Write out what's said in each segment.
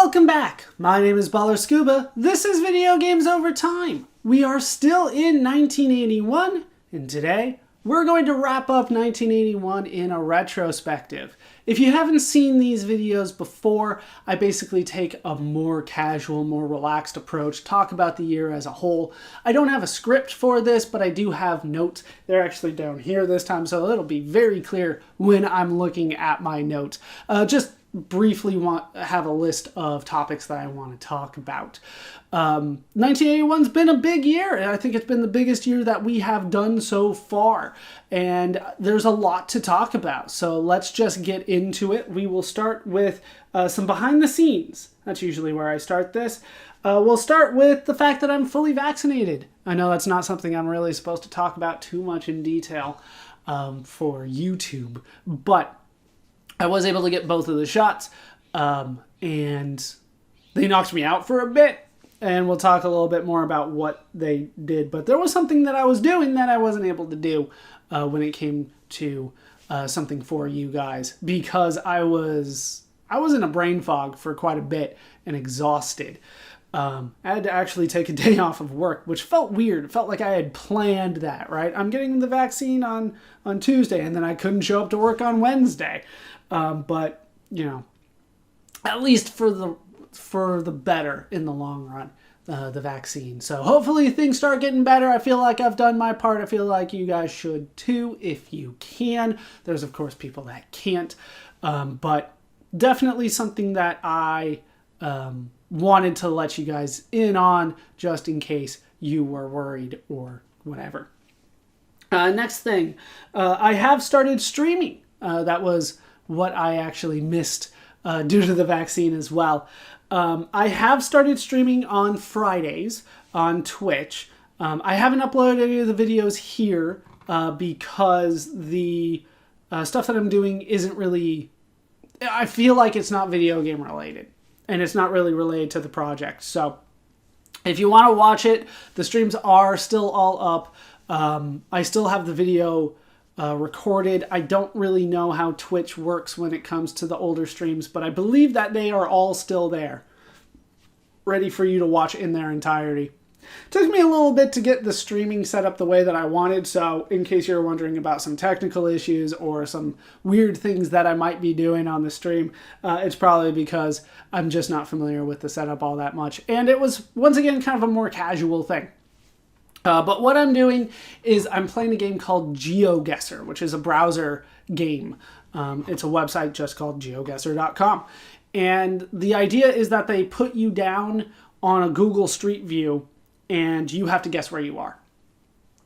Welcome back! My name is Baller Scuba. This is Video Games Over Time. We are still in 1981, and today we're going to wrap up 1981 in a retrospective. If you haven't seen these videos before, I basically take a more casual, more relaxed approach, talk about the year as a whole. I don't have a script for this, but I do have notes. They're actually down here this time, so it'll be very clear when I'm looking at my notes. Just briefly have a list of topics that I want to talk about. 1981's been a big year, and I think it's been the biggest year that we have done so far, and there's a lot to talk about, so let's just get into it. We will start with some behind the scenes. That's usually where I start this. We'll start with the fact that I'm fully vaccinated. I know that's not something I'm really supposed to talk about too much in detail for YouTube, but I was able to get both of the shots, and they knocked me out for a bit, and we'll talk a little bit more about what they did. But there was something that I was doing that I wasn't able to do when it came to something for you guys, because I was in a brain fog for quite a bit and exhausted. I had to actually take a day off of work, which felt weird. It felt like I had planned that, right? I'm getting the vaccine on Tuesday, and then I couldn't show up to work on Wednesday. But, you know, at least for the better in the long run, the vaccine. So hopefully things start getting better. I feel like I've done my part. I feel like you guys should too, if you can. There's, of course, people that can't. But definitely something that I wanted to let you guys in on, just in case you were worried or whatever. Next thing, I have started streaming. That was what I actually missed due to the vaccine as well. I have started streaming on Fridays on Twitch. I haven't uploaded any of the videos here because the stuff that I'm doing isn't really... I feel like it's not video game related, and it's not really related to the project. So if you want to watch it, the streams are still all up. I still have the video recorded. I don't really know how Twitch works when it comes to the older streams, but I believe that they are all still there, ready for you to watch in their entirety. Took me a little bit to get the streaming set up the way that I wanted, so in case you're wondering about some technical issues or some weird things that I might be doing on the stream, it's probably because I'm just not familiar with the setup all that much. And it was, once again, kind of a more casual thing. But what I'm doing is I'm playing a game called Geo Guesser, which is a browser game. It's a website just called geoguesser.com. And the idea is that they put you down on a Google Street View, and you have to guess where you are.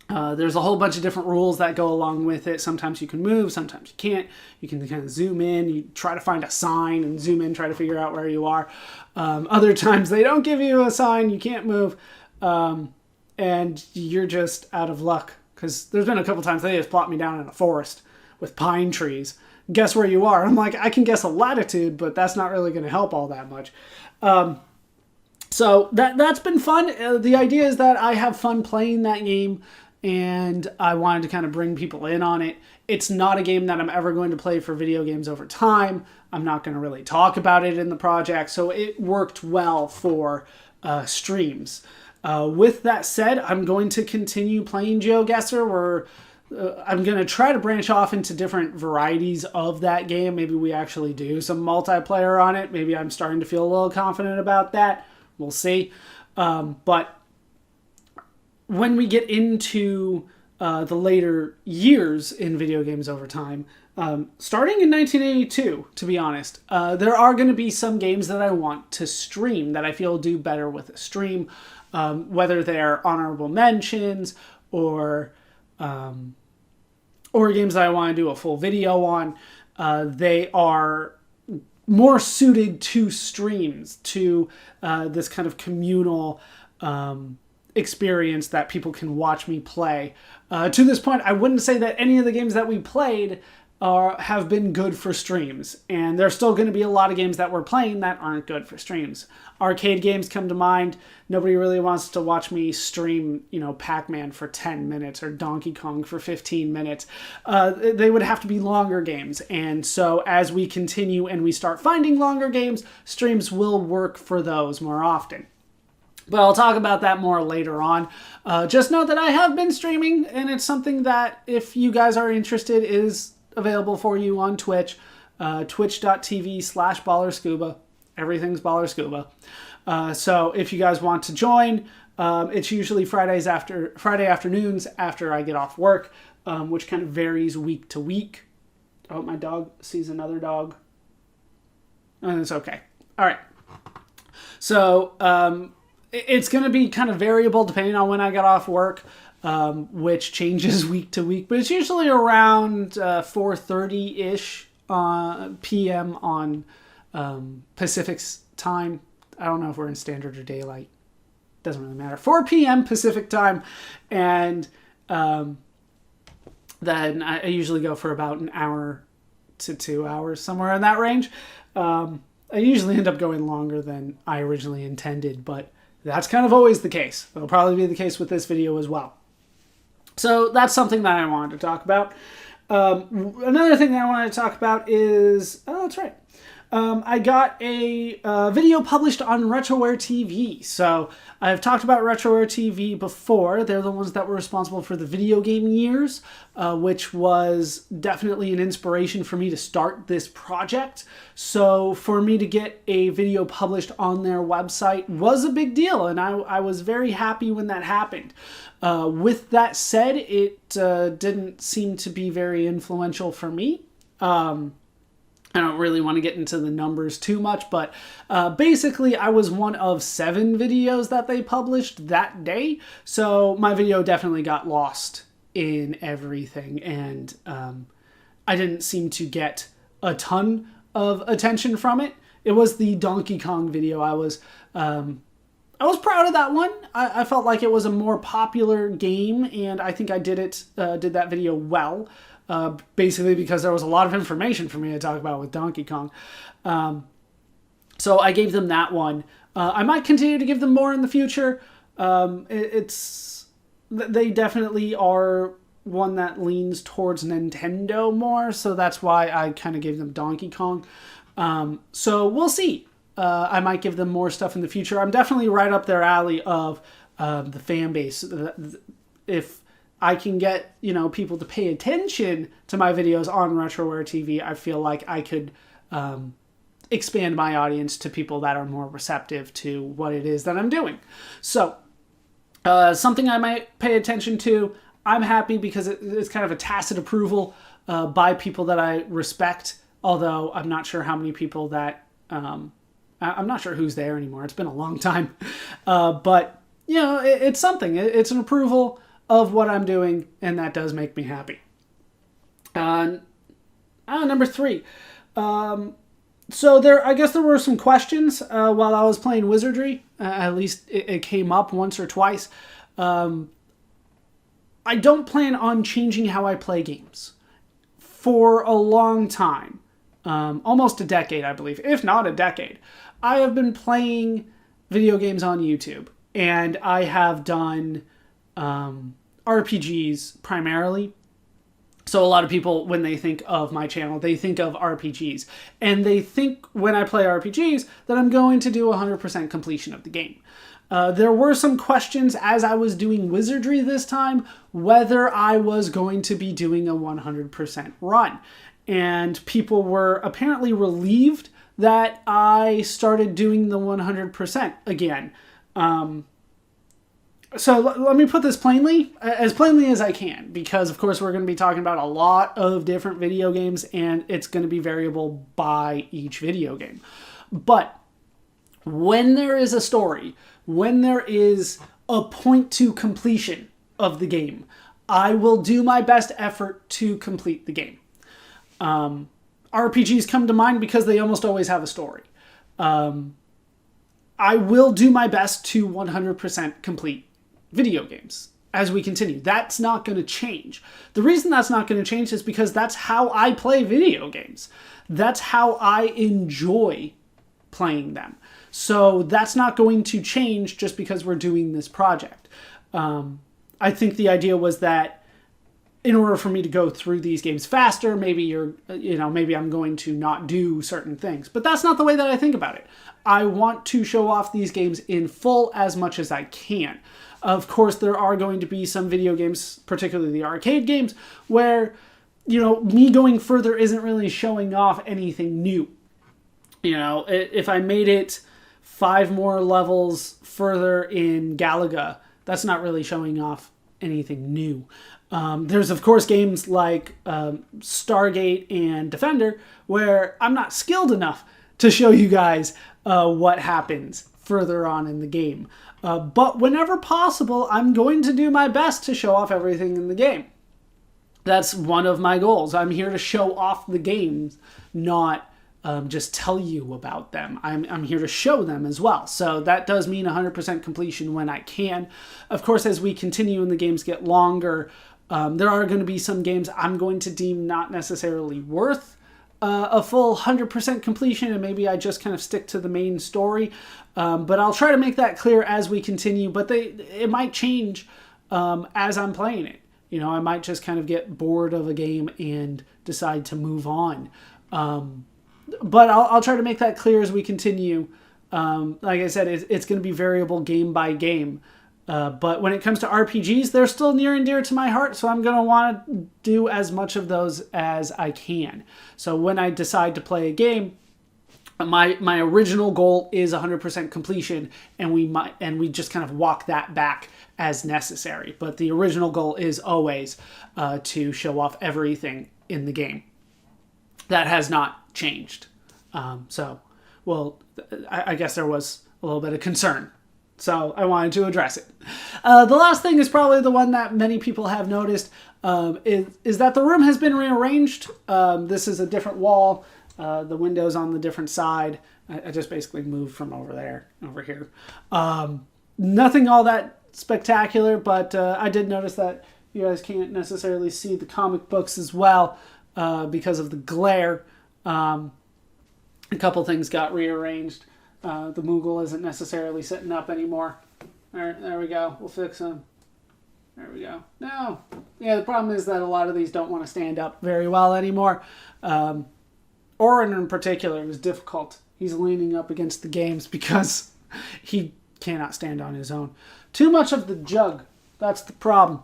There's a whole bunch of different rules that go along with it. Sometimes you can move, sometimes you can't. You can kind of zoom in, you try to find a sign and zoom in, try to figure out where you are. Other times they don't give you a sign, you can't move. And you're just out of luck, because there's been a couple times they just plopped me down in a forest with pine trees. Guess where you are. I'm like, I can guess a latitude, but that's not really going to help all that much. So that's been fun. The idea is that I have fun playing that game, and I wanted to kind of bring people in on it. It's not a game that I'm ever going to play for Video Games Over Time. I'm not going to really talk about it in the project, so it worked well for streams. With that said, I'm going to continue playing Geo Guesser. I'm going to try to branch off into different varieties of that game. Maybe we actually do some multiplayer on it. Maybe I'm starting to feel a little confident about that. We'll see. But when we get into the later years in Video Games Over Time, starting in 1982, to be honest, there are going to be some games that I want to stream that I feel do better with a stream. Whether they're honorable mentions or games that I want to do a full video on, they are more suited to streams, to this kind of communal experience that people can watch me play. To this point, I wouldn't say that any of the games that we played have been good for streams, and there's still going to be a lot of games that we're playing that aren't good for streams. Arcade games come to mind. Nobody really wants to watch me stream, Pac-Man for 10 minutes or Donkey Kong for 15 minutes. They would have to be longer games, and so as we continue and we start finding longer games, streams will work for those more often. But I'll talk about that more later on. Just know that I have been streaming, and it's something that, if you guys are interested, is available for you on Twitch, twitch.tv/ballerscuba. Everything's ballerscuba. So if you guys want to join, it's usually Friday afternoons after I get off work, which kind of varies week to week. Oh, my dog sees another dog. And it's okay. All right. So it's going to be kind of variable depending on when I get off work. Which changes week to week, but it's usually around 4:30-ish p.m. on Pacific time. I don't know if we're in standard or daylight. Doesn't really matter. 4 p.m. Pacific time, and then I usually go for about an hour to 2 hours, somewhere in that range. I usually end up going longer than I originally intended, but that's kind of always the case. It'll probably be the case with this video as well. So that's something that I wanted to talk about. Another thing that I wanted to talk about is, that's right. I got a video published on RetroWare TV. So I've talked about RetroWare TV before. They're the ones that were responsible for the video game years, which was definitely an inspiration for me to start this project. So for me to get a video published on their website was a big deal, and I was very happy when that happened. With that said, it didn't seem to be very influential for me. I don't really want to get into the numbers too much, but basically I was one of 7 videos that they published that day. So my video definitely got lost in everything, and I didn't seem to get a ton of attention from it. It was the Donkey Kong video. I was proud of that one. I felt like it was a more popular game, and I think I did that video well. Basically because there was a lot of information for me to talk about with Donkey Kong. So I gave them that one. I might continue to give them more in the future. They definitely are one that leans towards Nintendo more, so that's why I kind of gave them Donkey Kong. So we'll see. I might give them more stuff in the future. I'm definitely right up their alley of the fan base. If I can get, people to pay attention to my videos on RetroWare TV, I feel like I could expand my audience to people that are more receptive to what it is that I'm doing. So, something I might pay attention to. I'm happy because it's kind of a tacit approval by people that I respect, although I'm not sure how many people that... I'm not sure who's there anymore. It's been a long time. But, it's something. It's an approval of what I'm doing, and that does make me happy. Number 3. So I guess there were some questions while I was playing Wizardry. At least it came up once or twice. I don't plan on changing how I play games for a long time. Almost a decade, I believe, if not a decade. I have been playing video games on YouTube, and I have done RPGs primarily. So a lot of people, when they think of my channel, they think of RPGs. And they think when I play RPGs that I'm going to do 100% completion of the game. There were some questions as I was doing Wizardry this time, whether I was going to be doing a 100% run. And people were apparently relieved that I started doing the 100% again. So let me put this plainly as I can, because of course we're going to be talking about a lot of different video games, and it's going to be variable by each video game. But when there is a story, when there is a point to completion of the game, I will do my best effort to complete the game. RPGs come to mind because they almost always have a story. I will do my best to 100% complete video games. as we continue. That's not going to change. The reason that's not going to change is because that's how I play video games. That's how I enjoy playing them. So that's not going to change just because we're doing this project. I think the idea was that in order for me to go through these games faster, maybe maybe I'm going to not do certain things. But that's not the way that I think about it. I want to show off these games in full as much as I can. Of course, there are going to be some video games, particularly the arcade games, where, me going further isn't really showing off anything new. If I made it 5 more levels further in Galaga, that's not really showing off anything new. There's, of course, games like Stargate and Defender where I'm not skilled enough to show you guys what happens further on in the game. But whenever possible, I'm going to do my best to show off everything in the game. That's one of my goals. I'm here to show off the games, not just tell you about them. I'm here to show them as well. So that does mean 100% completion when I can. Of course, as we continue and the games get longer, there are going to be some games I'm going to deem not necessarily worth a full 100% completion, and maybe I just kind of stick to the main story. But I'll try to make that clear as we continue, but it might change as I'm playing it. I might just kind of get bored of a game and decide to move on. But I'll try to make that clear as we continue. Like I said, it's going to be variable game by game. But when it comes to RPGs, they're still near and dear to my heart, so I'm going to want to do as much of those as I can. So when I decide to play a game, my original goal is 100% completion, and we just kind of walk that back as necessary. But the original goal is always to show off everything in the game. That has not changed. I guess there was a little bit of concern. So I wanted to address it. The last thing is probably the one that many people have noticed, is that the room has been rearranged. This is a different wall. The window's on the different side. I just basically moved from over there, over here. Nothing all that spectacular, but I did notice that you guys can't necessarily see the comic books as well because of the glare. A couple things got rearranged. The Moogle isn't necessarily sitting up anymore. All right, there we go. We'll fix him. There we go. No. Yeah, the problem is that a lot of these don't want to stand up very well anymore. Orin in particular is difficult. He's leaning up against the games because he cannot stand on his own. Too much of the jug. That's the problem.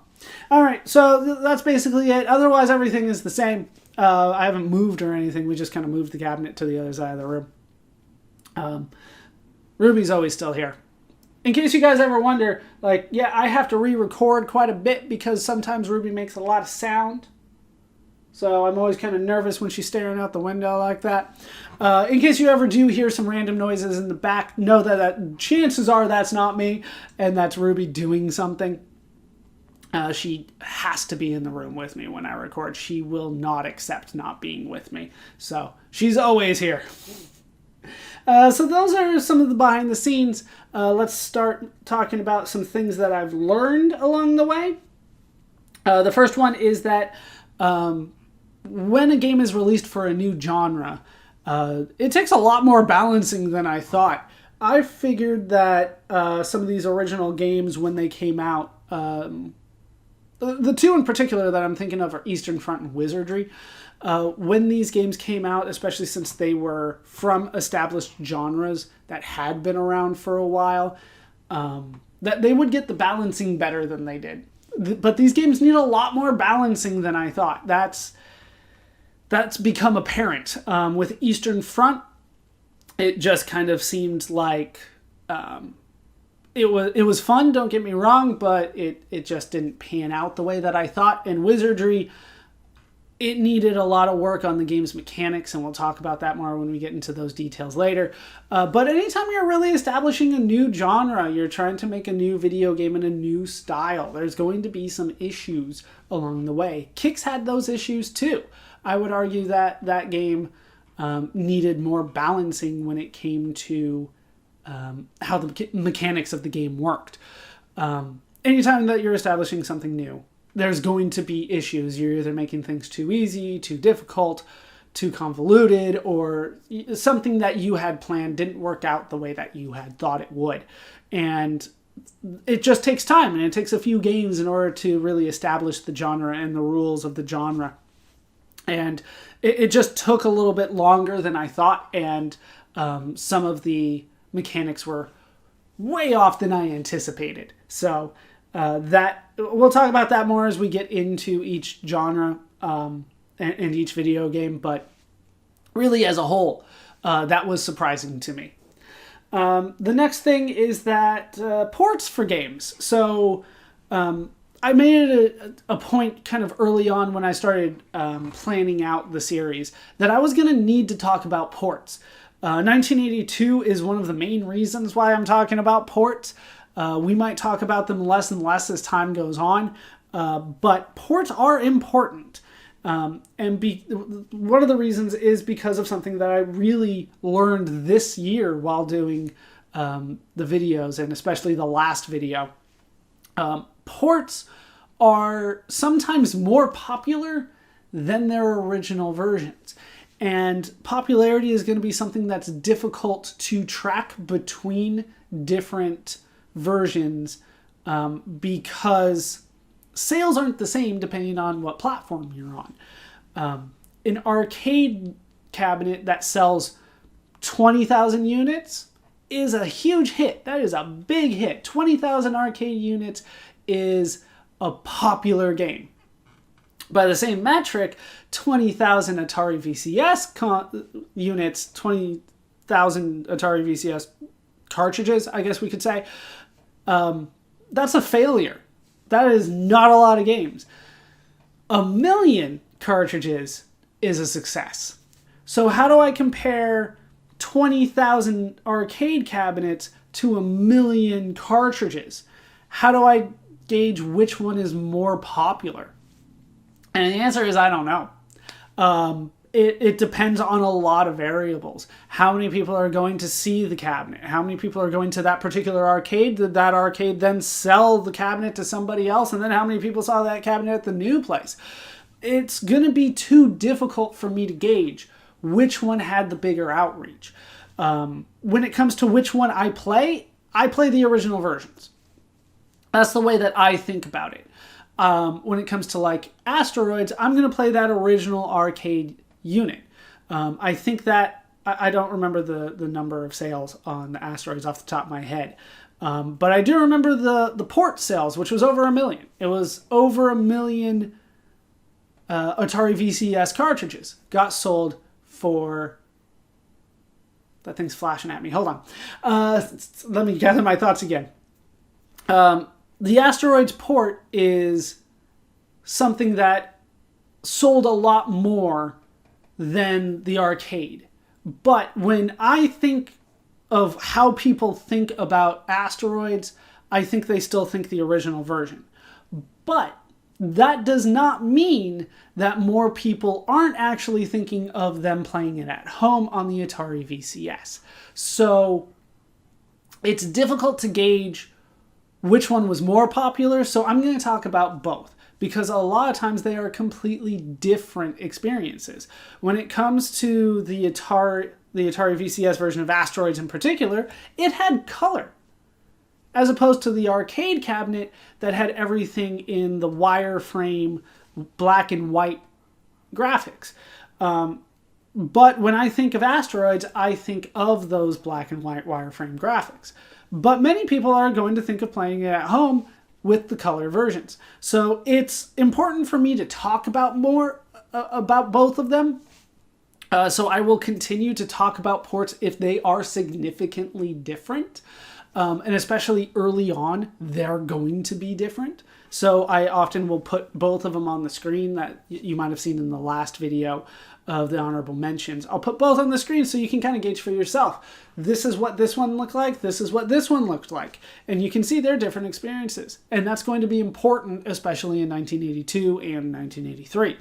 All right, so that's basically it. Otherwise, everything is the same. I haven't moved or anything. We just kind of moved the cabinet to the other side of the room. Ruby's always still here. In case you guys ever wonder, I have to re-record quite a bit because sometimes Ruby makes a lot of sound. So I'm always kind of nervous when she's staring out the window like that. In case you ever do hear some random noises in the back, know that chances are that's not me, and that's Ruby doing something. She has to be in the room with me when I record. She will not accept not being with me. So she's always here. So those are some of the behind the scenes. Let's start talking about some things that I've learned along the way. The first one is that when a game is released for a new genre, it takes a lot more balancing than I thought. I figured that some of these original games, when they came out, the two in particular that I'm thinking of are Eastern Front and Wizardry. When these games came out, especially since they were from established genres that had been around for a while, that they would get the balancing better than they did. But these games need a lot more balancing than I thought. That's become apparent. With Eastern Front, it just kind of seemed like it was fun, don't get me wrong, but it just didn't pan out the way that I thought. And Wizardry, it needed a lot of work on the game's mechanics, and we'll talk about that more when we get into those details later. But anytime you're really establishing a new genre, you're trying to make a new video game in a new style, there's going to be some issues along the way. Kicks had those issues too. I would argue that that game needed more balancing when it came to how the mechanics of the game worked. anytime that you're establishing something new, there's going to be issues. You're either making things too easy, too difficult, too convoluted, or something that you had planned didn't work out the way that you had thought it would. And it just takes time, and it takes a few games in order to really establish the genre and the rules of the genre. And it just took a little bit longer than I thought, and some of the mechanics were way off than I anticipated. So that we'll talk about that more as we get into each genre and each video game, but really as a whole, that was surprising to me. The next thing is that ports for games. So I made it a point kind of early on when I started planning out the series that I was going to need to talk about ports. 1982 is one of the main reasons why I'm talking about ports. We might talk about them less and less as time goes on, but ports are important. One of the reasons is because of something that I really learned this year while doing the videos, and especially the last video. Ports are sometimes more popular than their original versions. And popularity is going to be something that's difficult to track between different versions because sales aren't the same depending on what platform you're on. An arcade cabinet that sells 20,000 units is a huge hit. That is a big hit. 20,000 arcade units is a popular game. By the same metric, 20,000 Atari VCS units, 20,000 Atari VCS cartridges, I guess we could say, that's a failure. That is not a lot of games. 1 million cartridges is a success. So how do I compare 20,000 arcade cabinets to 1 million cartridges? How do I gauge which one is more popular? And the answer is I don't know. It depends on a lot of variables. How many people are going to see the cabinet? How many people are going to that particular arcade? Did that arcade then sell the cabinet to somebody else? And then how many people saw that cabinet at the new place? It's going to be too difficult for me to gauge which one had the bigger outreach. When it comes to which one I play the original versions. That's the way that I think about it. When it comes to like Asteroids, I'm going to play that original arcade unit. I think that, I don't remember the number of sales on the Asteroids off the top of my head. But I do remember the port sales, which was over 1 million. It was over 1 million Atari VCS cartridges got sold for... That thing's flashing at me. Hold on. Let me gather my thoughts again. The Asteroids port is something that sold a lot more than the arcade. But when I think of how people think about Asteroids, I think they still think the original version. But that does not mean that more people aren't actually thinking of them playing it at home on the Atari VCS. So it's difficult to gauge which one was more popular, so I'm going to talk about both, because a lot of times they are completely different experiences. When it comes to the Atari VCS version of Asteroids in particular, it had color, as opposed to the arcade cabinet that had everything in the wireframe black and white graphics. But when I think of Asteroids, I think of those black and white wireframe graphics. But many people are going to think of playing it at home with the color versions. So it's important for me to talk about more about both of them. So I will continue to talk about ports if they are significantly different. And especially early on, they're going to be different. So I often will put both of them on the screen that you might have seen in the last video of the honorable mentions. I'll put both on the screen so you can kind of gauge for yourself. This is what this one looked like. This is what this one looked like. And you can see they're different experiences. And that's going to be important, especially in 1982 and 1983.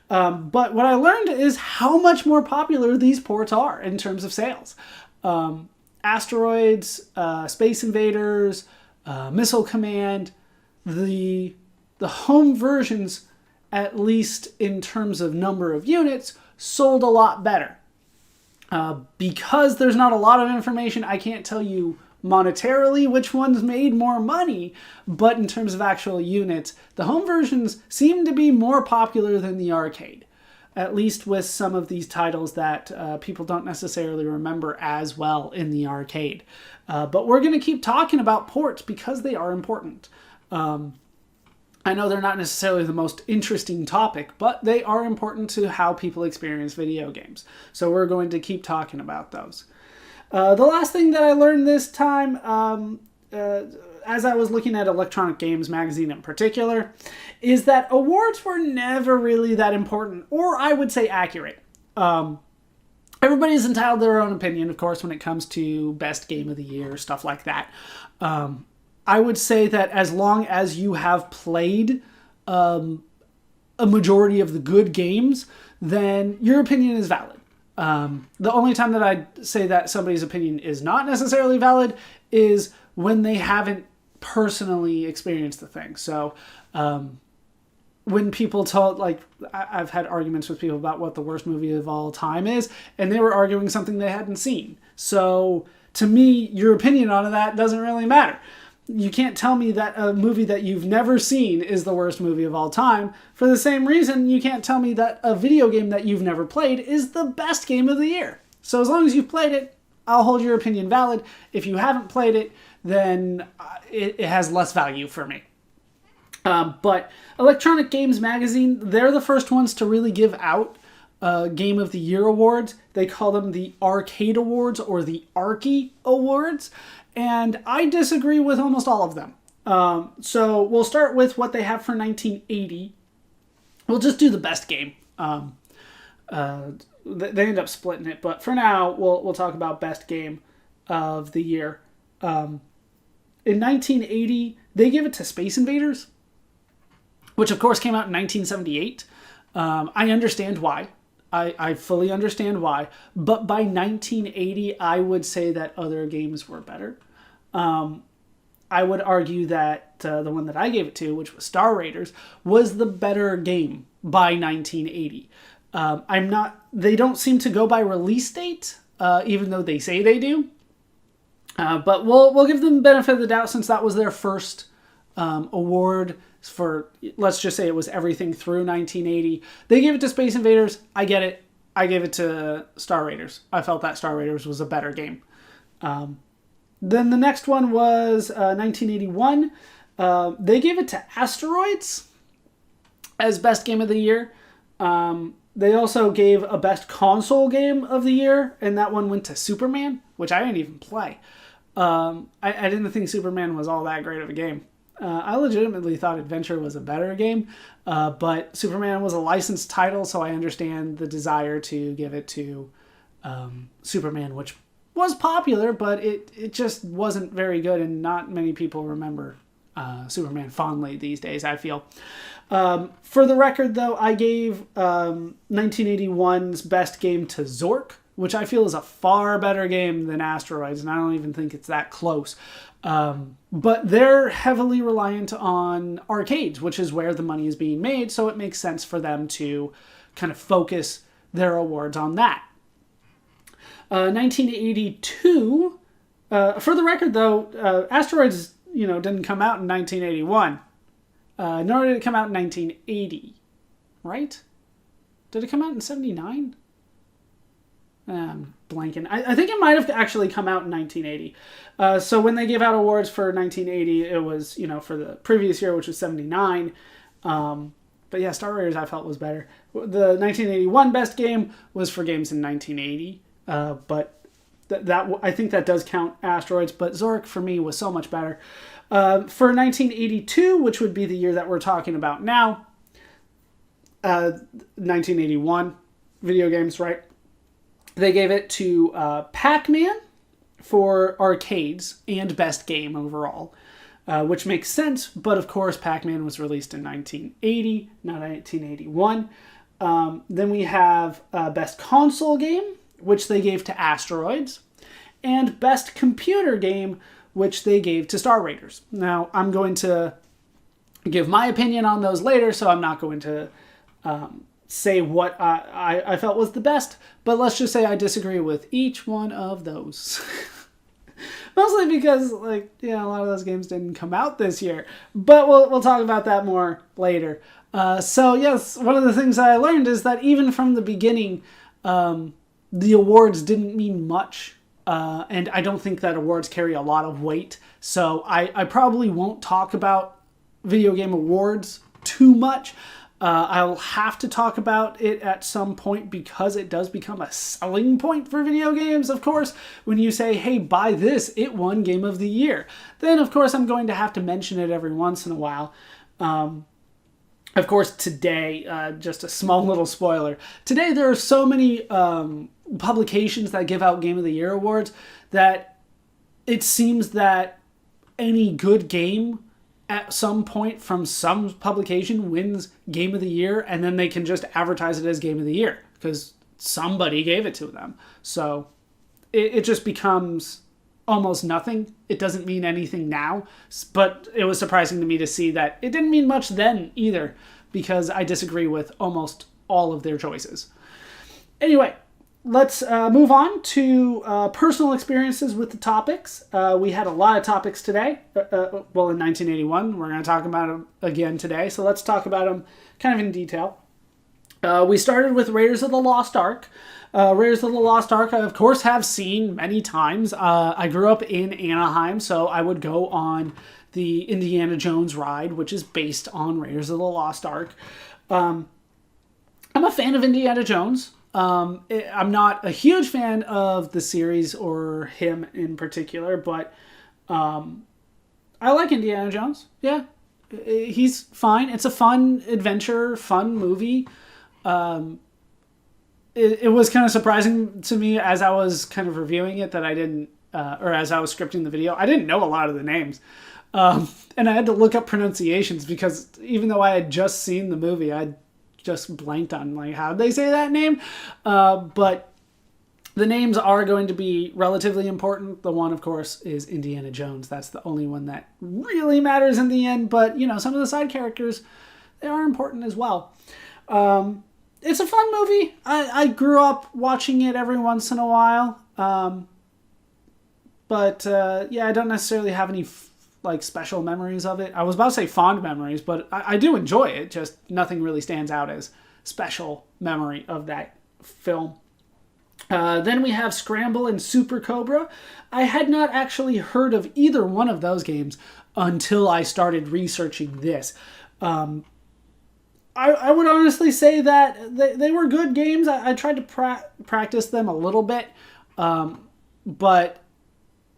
But what I learned is how much more popular these ports are in terms of sales. Asteroids, Space Invaders, Missile Command, the home versions, at least in terms of number of units, sold a lot better. Because there's not a lot of information, I can't tell you monetarily which ones made more money, but in terms of actual units, the home versions seem to be more popular than the arcade, at least with some of these titles that people don't necessarily remember as well in the arcade. But we're going to keep talking about ports because they are important. I know they're not necessarily the most interesting topic, but they are important to how people experience video games. So we're going to keep talking about those. The last thing that I learned this time, as I was looking at Electronic Games Magazine in particular, is that awards were never really that important, or I would say accurate. Everybody's entitled to their own opinion, of course, when it comes to best game of the year, stuff like that. I would say that as long as you have played a majority of the good games, then your opinion is valid. The only time that I'd say that somebody's opinion is not necessarily valid is when they haven't personally experienced the thing. So when people told, like, I've had arguments with people about what the worst movie of all time is, and they were arguing something they hadn't seen. So to me, your opinion on that doesn't really matter. You can't tell me that a movie that you've never seen is the worst movie of all time. For the same reason, you can't tell me that a video game that you've never played is the best game of the year. So as long as you've played it, I'll hold your opinion valid. If you haven't played it, then it has less value for me. But Electronic Games Magazine, they're the first ones to really give out Game of the Year awards. They call them the Arcade Awards or the Arky Awards. And I disagree with almost all of them. So we'll start with what they have for 1980. We'll just do the best game. They end up splitting it, but for now, we'll talk about best game of the year. In 1980, they give it to Space Invaders, which of course came out in 1978. I understand why. I fully understand why. But by 1980, I would say that other games were better. I would argue that the one that I gave it to, which was Star Raiders, was the better game by 1980. They don't seem to go by release date, even though they say they do. But we'll give them the benefit of the doubt since that was their first award for, let's just say it was everything through 1980. They gave it to Space Invaders. I get it. I gave it to Star Raiders. I felt that Star Raiders was a better game. Then the next one was 1981. They gave it to Asteroids as best game of the year. They also gave a best console game of the year, and that one went to Superman, which I didn't even play. I didn't think Superman was all that great of a game. I legitimately thought Adventure was a better game, but Superman was a licensed title, so I understand the desire to give it to Superman, which was popular, but it just wasn't very good, and not many people remember Superman fondly these days, I feel. For the record, though, I gave 1981's best game to Zork, which I feel is a far better game than Asteroids, and I don't even think it's that close. But they're heavily reliant on arcades, which is where the money is being made, so it makes sense for them to kind of focus their awards on that. 1982, for the record, though, Asteroids, didn't come out in 1981. Nor did it come out in 1980, right? Did it come out in 79? I'm blanking. I think it might have actually come out in 1980. So when they gave out awards for 1980, it was, for the previous year, which was 79. But yeah, Star Raiders I felt was better. The 1981 best game was for games in 1980. But I think that does count Asteroids. But Zork, for me, was so much better. For 1982, which would be the year that we're talking about now, 1981 video games, right? They gave it to Pac-Man for arcades and best game overall, which makes sense. But of course, Pac-Man was released in 1980, not 1981. Then we have best console game, which they gave to Asteroids, and best computer game, which they gave to Star Raiders. Now, I'm going to give my opinion on those later, so I'm not going to say what I felt was the best, but let's just say I disagree with each one of those. Mostly because, like, yeah, a lot of those games didn't come out this year, but we'll talk about that more later. So yes, one of the things I learned is that even from the beginning, the awards didn't mean much, and I don't think that awards carry a lot of weight, so I probably won't talk about video game awards too much. I'll have to talk about it at some point because it does become a selling point for video games, of course. When you say, hey, buy this, it won Game of the Year. Then, of course, I'm going to have to mention it every once in a while. Of course, today, just a small little spoiler. Today, there are so many publications that give out Game of the Year awards that it seems that any good game at some point from some publication wins Game of the Year, and then they can just advertise it as Game of the Year because somebody gave it to them. So it just becomes almost nothing. It doesn't mean anything now, but it was surprising to me to see that it didn't mean much then either, because I disagree with almost all of their choices. Anyway, let's move on to personal experiences with the topics. We had a lot of topics today. Well, in 1981, we're going to talk about them again today. So let's talk about them kind of in detail. We started with Raiders of the Lost Ark. Raiders of the Lost Ark, I, of course, have seen many times. I grew up in Anaheim, so I would go on the Indiana Jones ride, which is based on Raiders of the Lost Ark. I'm a fan of Indiana Jones. I'm not a huge fan of the series or him in particular, but I like Indiana Jones. Yeah, he's fine. It's a fun adventure, fun movie. It was kind of surprising to me as I was kind of reviewing it that I didn't, or as I was scripting the video, I didn't know a lot of the names. And I had to look up pronunciations because even though I had just seen the movie, I just blanked on like how they say that name. But the names are going to be relatively important. The one, of course, is Indiana Jones. That's the only one that really matters in the end. But, you know, some of the side characters, they are important as well. It's a fun movie. I grew up watching it every once in a while. But yeah, I don't necessarily have any like special memories of it. I was about to say fond memories, but I do enjoy it. Just nothing really stands out as special memory of that film. Then we have Scramble and Super Cobra. I had not actually heard of either one of those games until I started researching this. I would honestly say that they were good games. I tried to practice them a little bit, but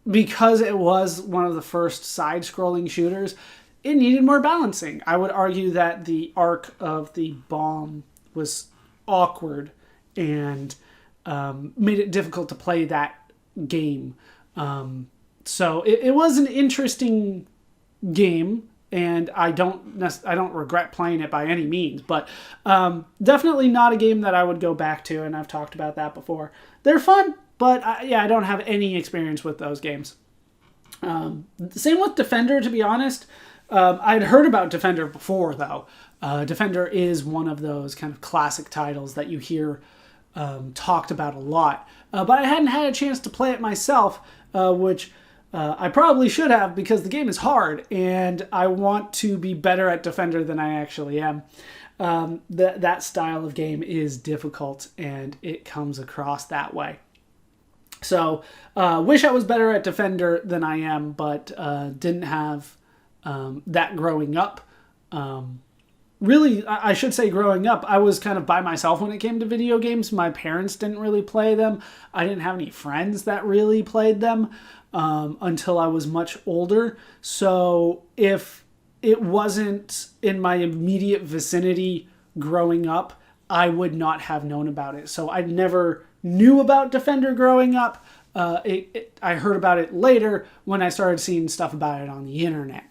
because it was one of the first side-scrolling shooters, it needed more balancing. I would argue that the arc of the bomb was awkward and made it difficult to play that game. So it was an interesting game, and I don't regret playing it by any means, but definitely not a game that I would go back to, and I've talked about that before. They're fun, but I don't have any experience with those games. Same with Defender, to be honest. I'd heard about Defender before, though. Defender is one of those kind of classic titles that you hear talked about a lot. But I hadn't had a chance to play it myself, which I probably should have because the game is hard, and I want to be better at Defender than I actually am. That style of game is difficult, and it comes across that way. So, wish I was better at Defender than I am, but didn't have that growing up. Really, I should say growing up, I was kind of by myself when it came to video games. My parents didn't really play them. I didn't have any friends that really played them until I was much older. So if it wasn't in my immediate vicinity growing up, I would not have known about it. So I never knew about Defender growing up. I heard about it later when I started seeing stuff about it on the internet.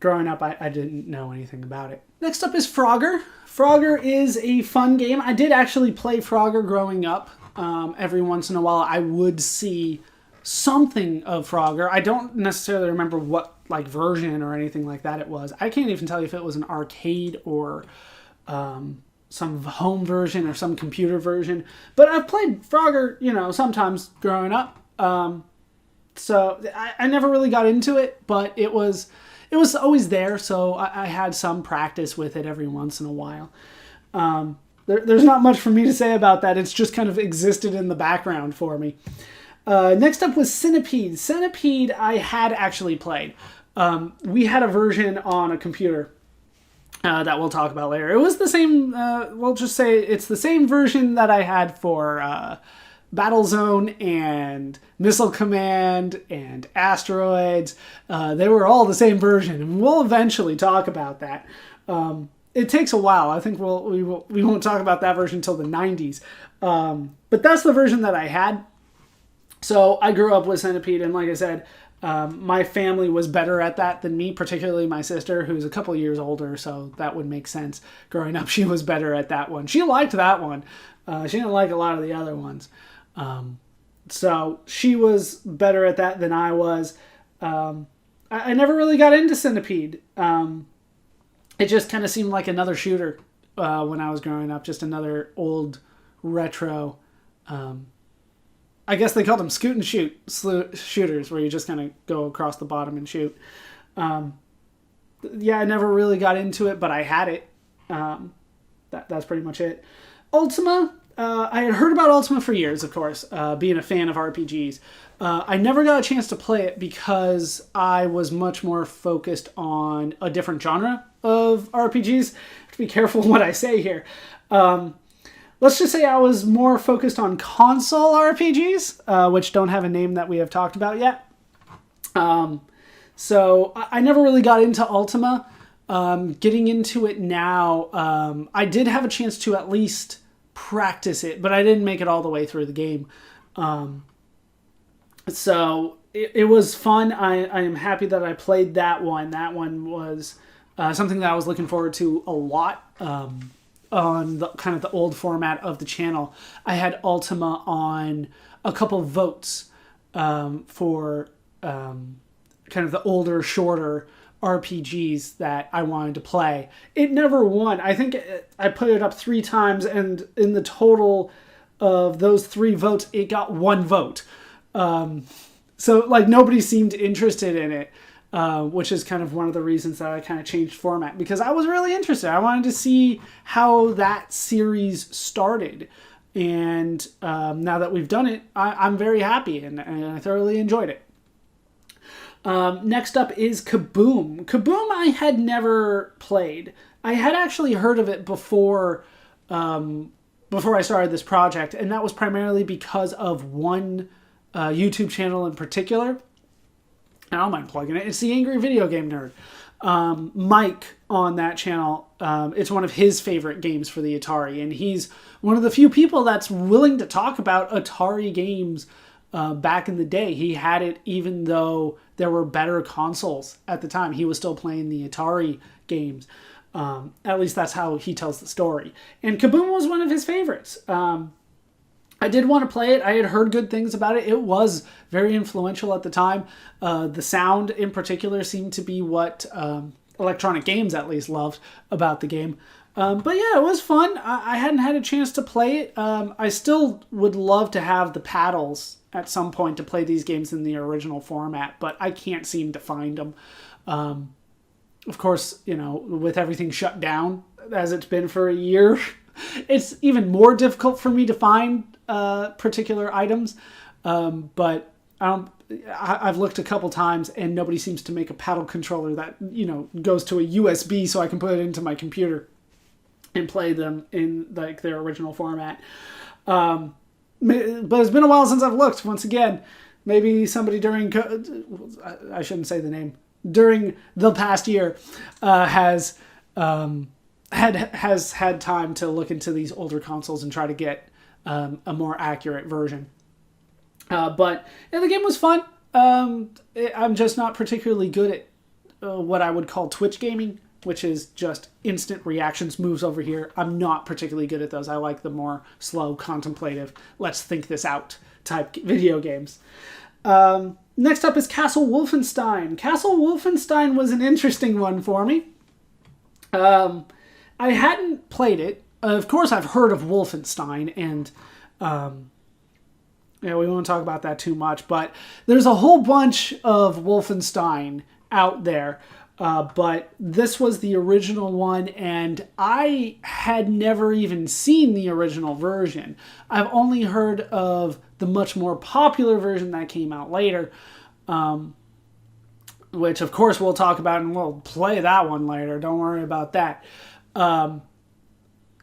Growing up, I didn't know anything about it. Next up is Frogger. Frogger is a fun game. I did actually play Frogger growing up. Every once in a while, I would see something of Frogger. I don't necessarily remember what like version or anything like that it was. I can't even tell you if it was an arcade or some home version or some computer version. But I've played Frogger, you know, sometimes growing up. So I never really got into it, but it was always there. So I had some practice with it every once in a while. There's not much for me to say about that. It's just kind of existed in the background for me. Next up was Centipede. Centipede I had actually played. We had a version on a computer that we'll talk about later. It was the same, we'll just say it's the same version that I had for Battlezone and Missile Command and Asteroids. They were all the same version, and we'll eventually talk about that. It takes a while. I think we won't talk about that version until the 90s. But that's the version that I had. So I grew up with Centipede, and like I said, my family was better at that than me, particularly my sister, who's a couple years older, so that would make sense. Growing up, she was better at that one. She liked that one. She didn't like a lot of the other ones. So she was better at that than I was. I never really got into Centipede. It just kind of seemed like another shooter when I was growing up, just another old retro. I guess they called them scoot and shoot shooters, where you just kind of go across the bottom and shoot. Yeah, I never really got into it, but I had it. That's pretty much it. Ultima, I had heard about Ultima for years, of course, being a fan of RPGs. I never got a chance to play it because I was much more focused on a different genre of RPGs. I have to be careful what I say here. Let's just say I was more focused on console RPGs, which don't have a name that we have talked about yet. So I never really got into Ultima. Getting into it now, I did have a chance to at least practice it, but I didn't make it all the way through the game. So it was fun. I am happy that I played that one. That one was something that I was looking forward to a lot. On the kind of the old format of the channel, I had Ultima on a couple votes for kind of the older, shorter RPGs that I wanted to play. It never won. I think I put it up 3 times, and in the total of those 3 votes, it got 1 vote. So like nobody seemed interested in it. Which is kind of one of the reasons that I kind of changed format, because I was really interested. I wanted to see how that series started. And now that we've done it, I'm very happy, and I thoroughly enjoyed it. Next up is Kaboom. Kaboom I had never played. I had actually heard of it before I started this project, and that was primarily because of one YouTube channel in particular. I don't mind plugging it. It's the Angry Video Game Nerd. Mike on that channel, it's one of his favorite games for the Atari, and he's one of the few people that's willing to talk about Atari games back in the day. He had it even though there were better consoles at the time. He was still playing the Atari games. At least that's how he tells the story. And Kaboom was one of his favorites. I did want to play it. I had heard good things about it. It was very influential at the time. The sound in particular seemed to be what Electronic Games at least loved about the game. But yeah, it was fun. I hadn't had a chance to play it. I still would love to have the paddles at some point to play these games in the original format, but I can't seem to find them. Of course, you know, with everything shut down, as it's been for a year, it's even more difficult for me to find particular items, but I've looked a couple times and nobody seems to make a paddle controller that, you know, goes to a USB so I can put it into my computer and play them in like their original format. But it's been a while since I've looked. Once again, maybe somebody I shouldn't say the name, during the past year has had time to look into these older consoles and try to get a more accurate version. But yeah, the game was fun. I'm just not particularly good at what I would call Twitch gaming, which is just instant reactions, moves over here. I'm not particularly good at those. I like the more slow, contemplative, let's think this out type video games. Next up is Castle Wolfenstein. Castle Wolfenstein was an interesting one for me. I hadn't played it. Of course, I've heard of Wolfenstein, and we won't talk about that too much, but there's a whole bunch of Wolfenstein out there. But this was the original one, and I had never even seen the original version. I've only heard of the much more popular version that came out later, which of course we'll talk about, and we'll play that one later. Don't worry about that.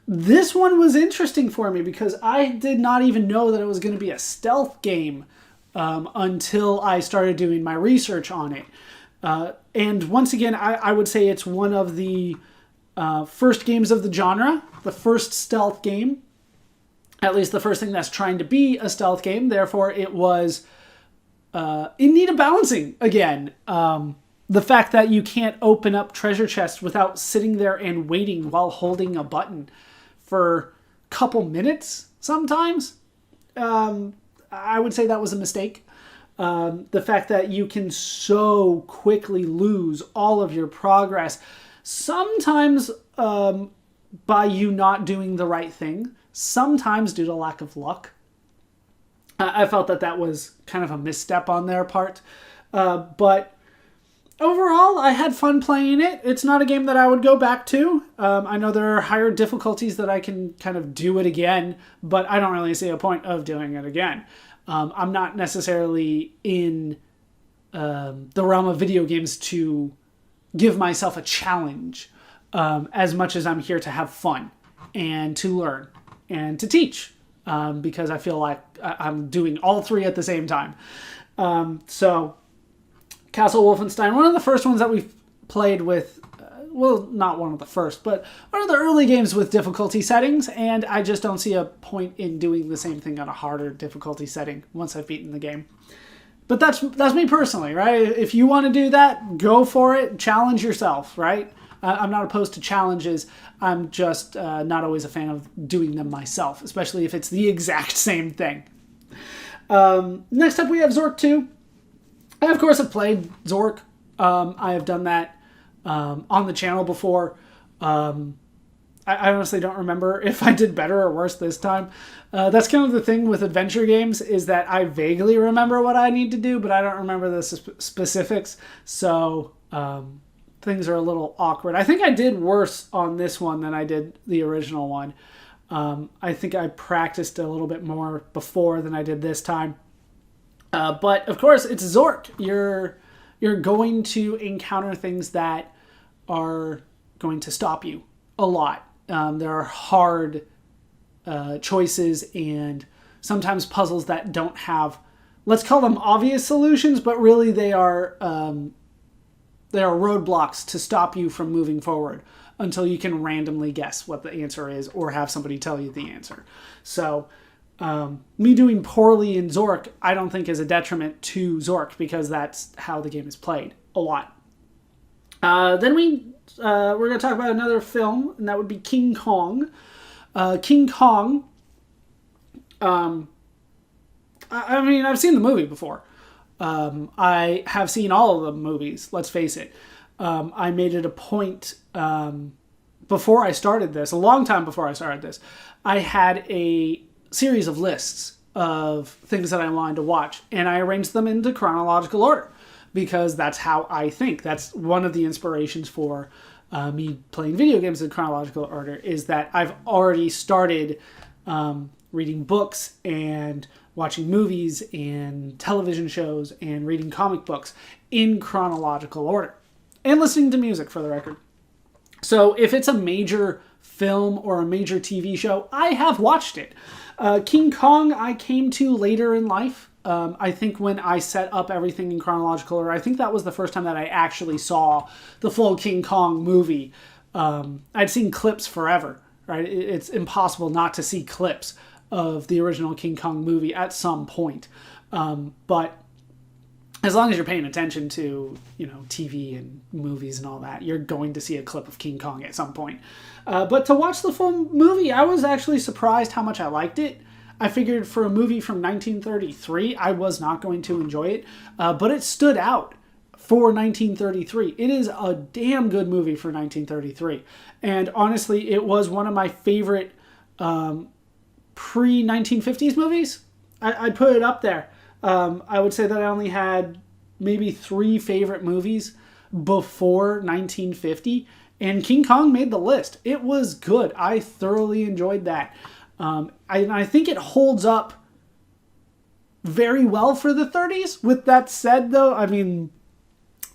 This one was interesting for me because I did not even know that it was going to be a stealth game until I started doing my research on it. And once again, I would say it's one of the first games of the genre, the first stealth game, at least the first thing that's trying to be a stealth game. Therefore, it was in need of balancing again. The fact that you can't open up treasure chests without sitting there and waiting while holding a button for a couple minutes sometimes, I would say that was a mistake. The fact that you can so quickly lose all of your progress, sometimes by you not doing the right thing, sometimes due to lack of luck. I felt that that was kind of a misstep on their part. But overall, I had fun playing it. It's not a game that I would go back to. I know there are higher difficulties that I can kind of do it again, but I don't really see a point of doing it again. I'm not necessarily in the realm of video games to give myself a challenge as much as I'm here to have fun and to learn and to teach because I feel like I'm doing all three at the same time. So Castle Wolfenstein, one of the first ones that we've played with, well, not one of the first, but one of the early games with difficulty settings, and I just don't see a point in doing the same thing on a harder difficulty setting once I've beaten the game. But that's me personally, right? If you want to do that, go for it. Challenge yourself, right? I'm not opposed to challenges. I'm just not always a fan of doing them myself, especially if it's the exact same thing. Next up, we have Zork 2. I, of course, have played Zork. I have done that on the channel before. I honestly don't remember if I did better or worse this time. That's kind of the thing with adventure games, is that I vaguely remember what I need to do, but I don't remember the specifics. So things are a little awkward. I think I did worse on this one than I did the original one. I think I practiced a little bit more before than I did this time. But of course, it's Zork. You're going to encounter things that are going to stop you a lot. There are hard choices and sometimes puzzles that don't have, let's call them obvious solutions, but really they are roadblocks to stop you from moving forward until you can randomly guess what the answer is or have somebody tell you the answer. So me doing poorly in Zork, I don't think is a detriment to Zork because that's how the game is played a lot. Then we're going to talk about another film, and that would be King Kong. King Kong, I mean, I've seen the movie before. I have seen all of the movies, let's face it. I made it a point before I started this, a long time before I started this, I had a series of lists of things that I wanted to watch, and I arranged them into chronological order because that's how I think. That's one of the inspirations for me playing video games in chronological order, is that I've already started reading books and watching movies and television shows and reading comic books in chronological order and listening to music, for the record. So if it's a major film or a major TV show, I have watched it. King Kong I came to later in life. I think when I set up everything in chronological order, I think that was the first time that I actually saw the full King Kong movie. I'd seen clips forever, right? It's impossible not to see clips of the original King Kong movie at some point. But as long as you're paying attention to, TV and movies and all that, you're going to see a clip of King Kong at some point. But to watch the full movie, I was actually surprised how much I liked it. I figured for a movie from 1933, I was not going to enjoy it, but it stood out for 1933. It is a damn good movie for 1933. And honestly, it was one of my favorite pre-1950s movies. I'd put it up there. I would say that I only had maybe 3 favorite movies before 1950, and King Kong made the list. It was good. I thoroughly enjoyed that. I think it holds up very well for the 30s. With that said, though, I mean,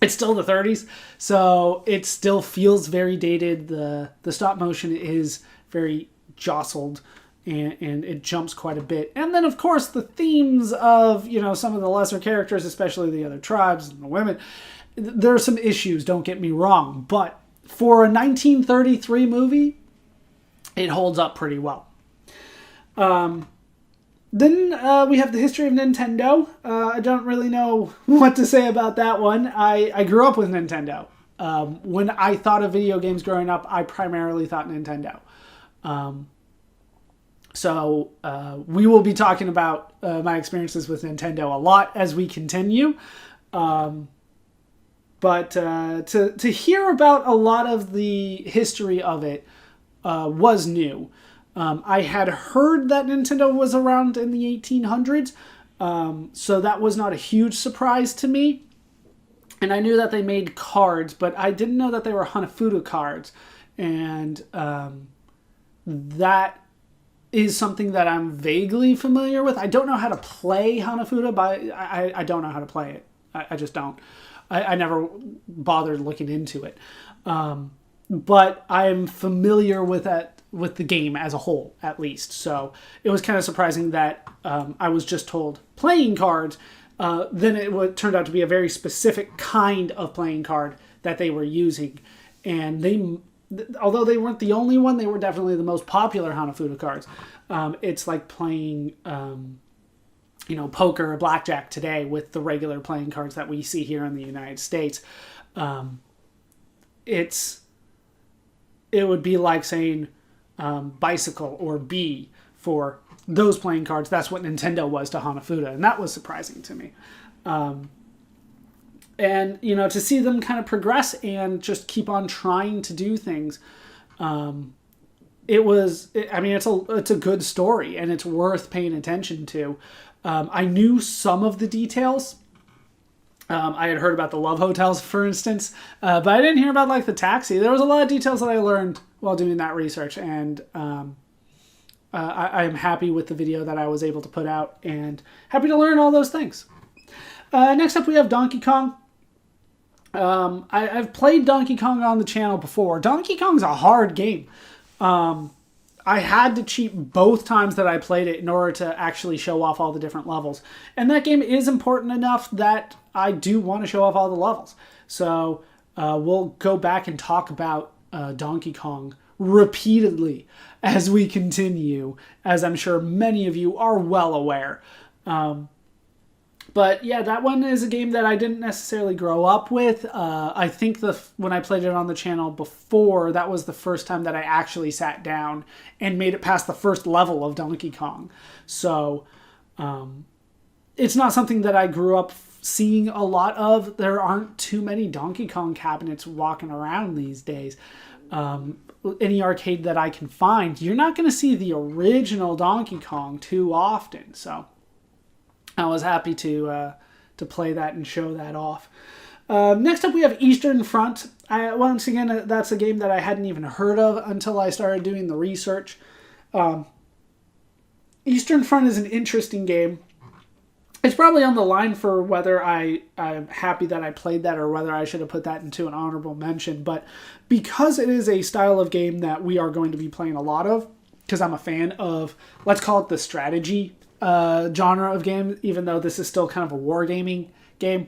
it's still the 30s, so it still feels very dated. The stop motion is very jostled, and it jumps quite a bit. And then, of course, the themes of, some of the lesser characters, especially the other tribes and the women, there are some issues, don't get me wrong. But for a 1933 movie, it holds up pretty well. Then we have the history of Nintendo. I don't really know what to say about that one. I grew up with Nintendo. When I thought of video games growing up, I primarily thought Nintendo. So we will be talking about my experiences with Nintendo a lot as we continue. But to hear about a lot of the history of it was new. I had heard that Nintendo was around in the 1800s, so that was not a huge surprise to me. And I knew that they made cards, but I didn't know that they were Hanafuda cards. And that is something that I'm vaguely familiar with. I don't know how to play Hanafuda, but I don't know how to play it. I just don't. I never bothered looking into it. But I'm familiar with the game as a whole, at least. So it was kind of surprising that I was just told playing cards. Then it turned out to be a very specific kind of playing card that they were using. And although they weren't the only one, they were definitely the most popular Hanafuda cards. It's like playing, poker or blackjack today with the regular playing cards that we see here in the United States. It would be like saying bicycle or bee for those playing cards. That's what Nintendo was to Hanafuda, and that was surprising to me. And to see them kind of progress and just keep on trying to do things, it's a good story, and it's worth paying attention to. I knew some of the details. I had heard about the love hotels, for instance, but I didn't hear about like the taxi. There was a lot of details that I learned while doing that research, and I am happy with the video that I was able to put out, and happy to learn all those things. Next up, we have Donkey Kong. I've played Donkey Kong on the channel before. Donkey Kong's a hard game. I had to cheat both times that I played it in order to actually show off all the different levels. And that game is important enough that I do want to show off all the levels. So we'll go back and talk about Donkey Kong repeatedly as we continue, as I'm sure many of you are well aware. But yeah, that one is a game that I didn't necessarily grow up with. I think when I played it on the channel before, that was the first time that I actually sat down and made it past the first level of Donkey Kong. So it's not something that I grew up seeing a lot of. There aren't too many Donkey Kong cabinets walking around these days. Any arcade that I can find, you're not going to see the original Donkey Kong too often. So I was happy to play that and show that off. Next up, we have Eastern Front. Once again, that's a game that I hadn't even heard of until I started doing the research. Eastern Front is an interesting game. It's probably on the line for whether I'm happy that I played that or whether I should have put that into an honorable mention. But because it is a style of game that we are going to be playing a lot of, because I'm a fan of, let's call it the strategy genre of game, even though this is still kind of a wargaming game.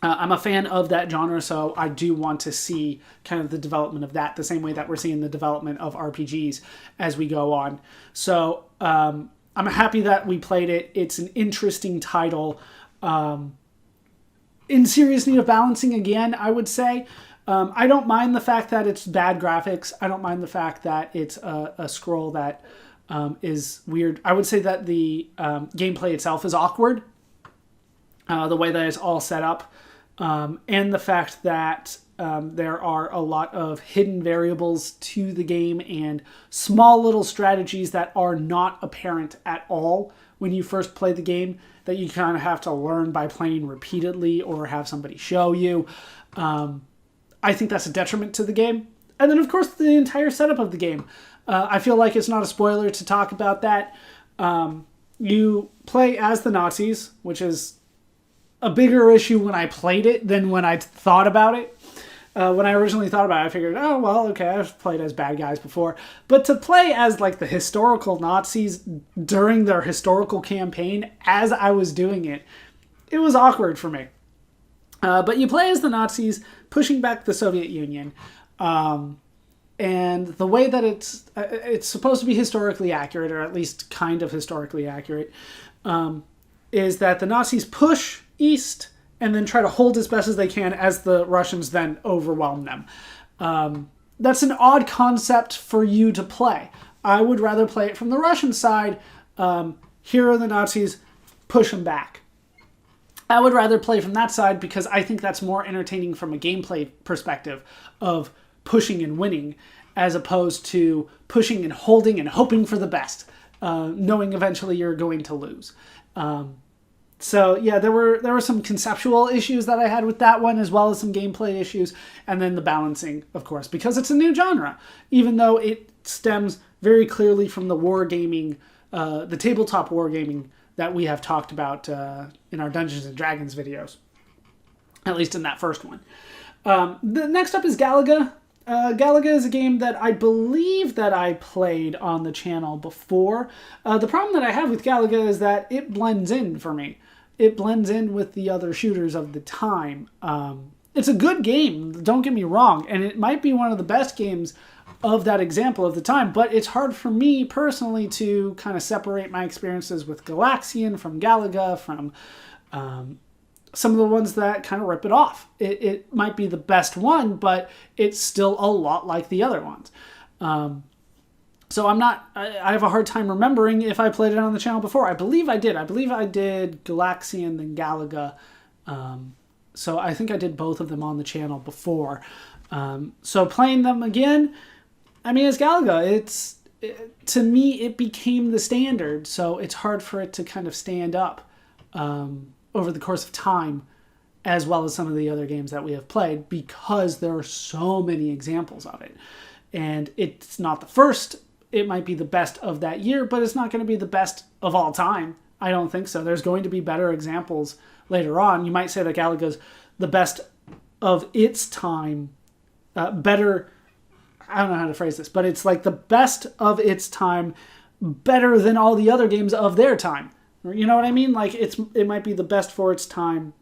I'm a fan of that genre, so I do want to see kind of the development of that, the same way that we're seeing the development of RPGs as we go on. So I'm happy that we played it. It's an interesting title. In serious need of balancing again, I would say. I don't mind the fact that it's bad graphics. I don't mind the fact that it's a scroll that is weird. I would say that the gameplay itself is awkward. The way that it's all set up, and the fact that there are a lot of hidden variables to the game and small little strategies that are not apparent at all when you first play the game, that you kind of have to learn by playing repeatedly or have somebody show you. I think that's a detriment to the game. And then, of course, the entire setup of the game. I feel like it's not a spoiler to talk about that. You play as the Nazis, which is a bigger issue when I played it than when I thought about it. When I originally thought about it, I figured, oh, well, okay, I've played as bad guys before. But to play as, like, the historical Nazis during their historical campaign as I was doing it, it was awkward for me. But you play as the Nazis pushing back the Soviet Union. And the way that it's supposed to be historically accurate, or at least kind of historically accurate, is that the Nazis push east and then try to hold as best as they can as the Russians then overwhelm them. That's an odd concept for you to play. I would rather play it from the Russian side. Here are the Nazis, push them back. I would rather play from that side because I think that's more entertaining from a gameplay perspective of pushing and winning, as opposed to pushing and holding and hoping for the best, knowing eventually you're going to lose. So yeah, there were some conceptual issues that I had with that one, as well as some gameplay issues, and then the balancing, of course, because it's a new genre, even though it stems very clearly from the wargaming, the tabletop wargaming that we have talked about in our Dungeons and Dragons videos, at least in that first one. The next up is Galaga. Galaga is a game that I believe that I played on the channel before. The problem that I have with Galaga is that it blends in for me. It blends in with the other shooters of the time. It's a good game, don't get me wrong, and it might be one of the best games of that example of the time, but it's hard for me personally to kind of separate my experiences with Galaxian from Galaga from some of the ones that kind of rip it off. It might be the best one, but it's still a lot like the other ones. So I have a hard time remembering if I played it on the channel before. I believe I did. I believe I did Galaxian and Galaga. So I think I did both of them on the channel before. So playing them again, I mean, as Galaga, to me, it became the standard. So it's hard for it to kind of stand up over the course of time, as well as some of the other games that we have played, because there are so many examples of it. And it's not the first. It might be the best of that year, but it's not going to be the best of all time. I don't think so. There's going to be better examples later on. You might say that Galaga's the best of its time. Better, I don't know how to phrase this, but it's like the best of its time, better than all the other games of their time. You know what I mean? Like it might be the best for its time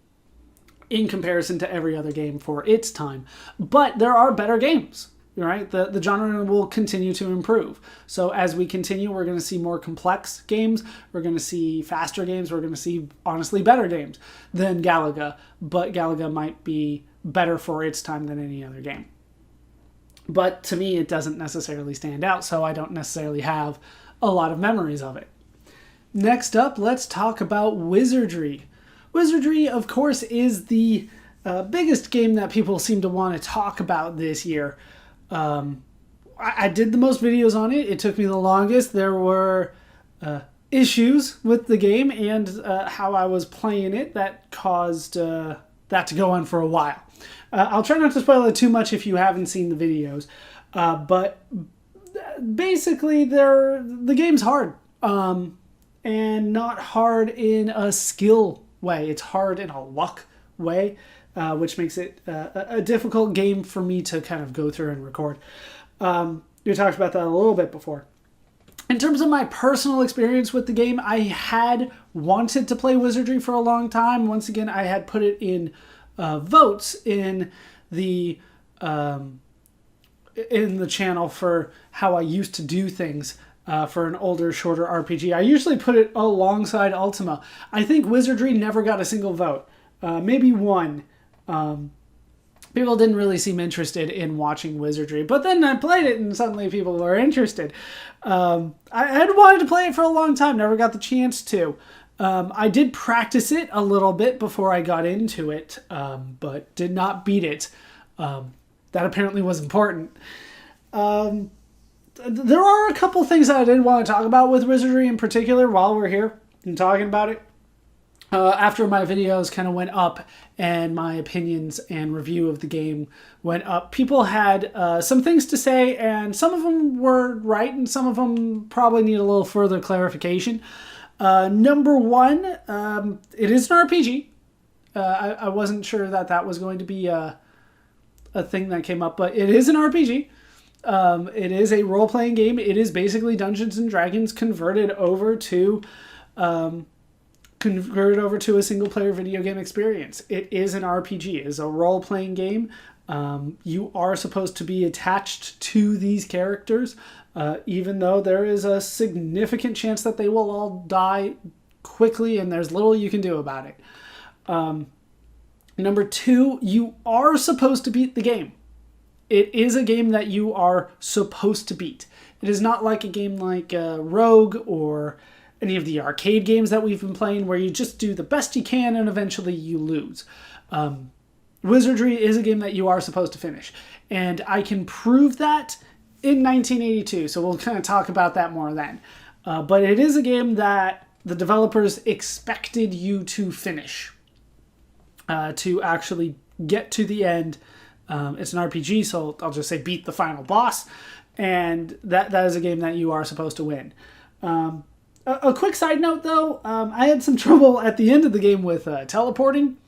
in comparison to every other game for its time. But there are better games, right? The genre will continue to improve. So as we continue, we're going to see more complex games. We're going to see faster games. We're going to see, honestly, better games than Galaga. But Galaga might be better for its time than any other game. But to me, it doesn't necessarily stand out, so I don't necessarily have a lot of memories of it. Next up, let's talk about Wizardry. Wizardry, of course, is the biggest game that people seem to want to talk about this year. I did the most videos on it. It took me the longest. There were issues with the game and how I was playing it that caused that to go on for a while. I'll try not to spoil it too much if you haven't seen the videos. But basically, the game's hard. And not hard in a skill way. It's hard in a luck way, which makes it a difficult game for me to kind of go through and record. We talked about that a little bit before. In terms of my personal experience with the game, I had wanted to play Wizardry for a long time. Once again, I had put it in votes in the channel for how I used to do things. For an older, shorter RPG. I usually put it alongside Ultima. I think Wizardry never got a single vote. Maybe one. people didn't really seem interested in watching Wizardry. But then I played it and suddenly people were interested. I had wanted to play it for a long time, never got the chance to. I did practice it a little bit before I got into it, but did not beat it. That apparently was important. There are a couple things that I did want to talk about with Wizardry in particular while we're here and talking about it. After my videos kind of went up and my opinions and review of the game went up, people had some things to say, and some of them were right and some of them probably need a little further clarification. Number one, it is an RPG. I wasn't sure that that was going to be a thing that came up, but it is an RPG. It is a role-playing game. It is basically Dungeons and Dragons converted over to a single-player video game experience. It is an RPG. It is a role-playing game. You are supposed to be attached to these characters, even though there is a significant chance that they will all die quickly, and there's little you can do about it. Number two, you are supposed to beat the game. It is a game that you are supposed to beat. It is not like a game like Rogue or any of the arcade games that we've been playing where you just do the best you can and eventually you lose. Wizardry is a game that you are supposed to finish. And I can prove that in 1982, so we'll kind of talk about that more then. But it is a game that the developers expected you to finish, to actually get to the end. It's an RPG, so I'll just say beat the final boss, and that is a game that you are supposed to win. A quick side note, though, I had some trouble at the end of the game with teleporting.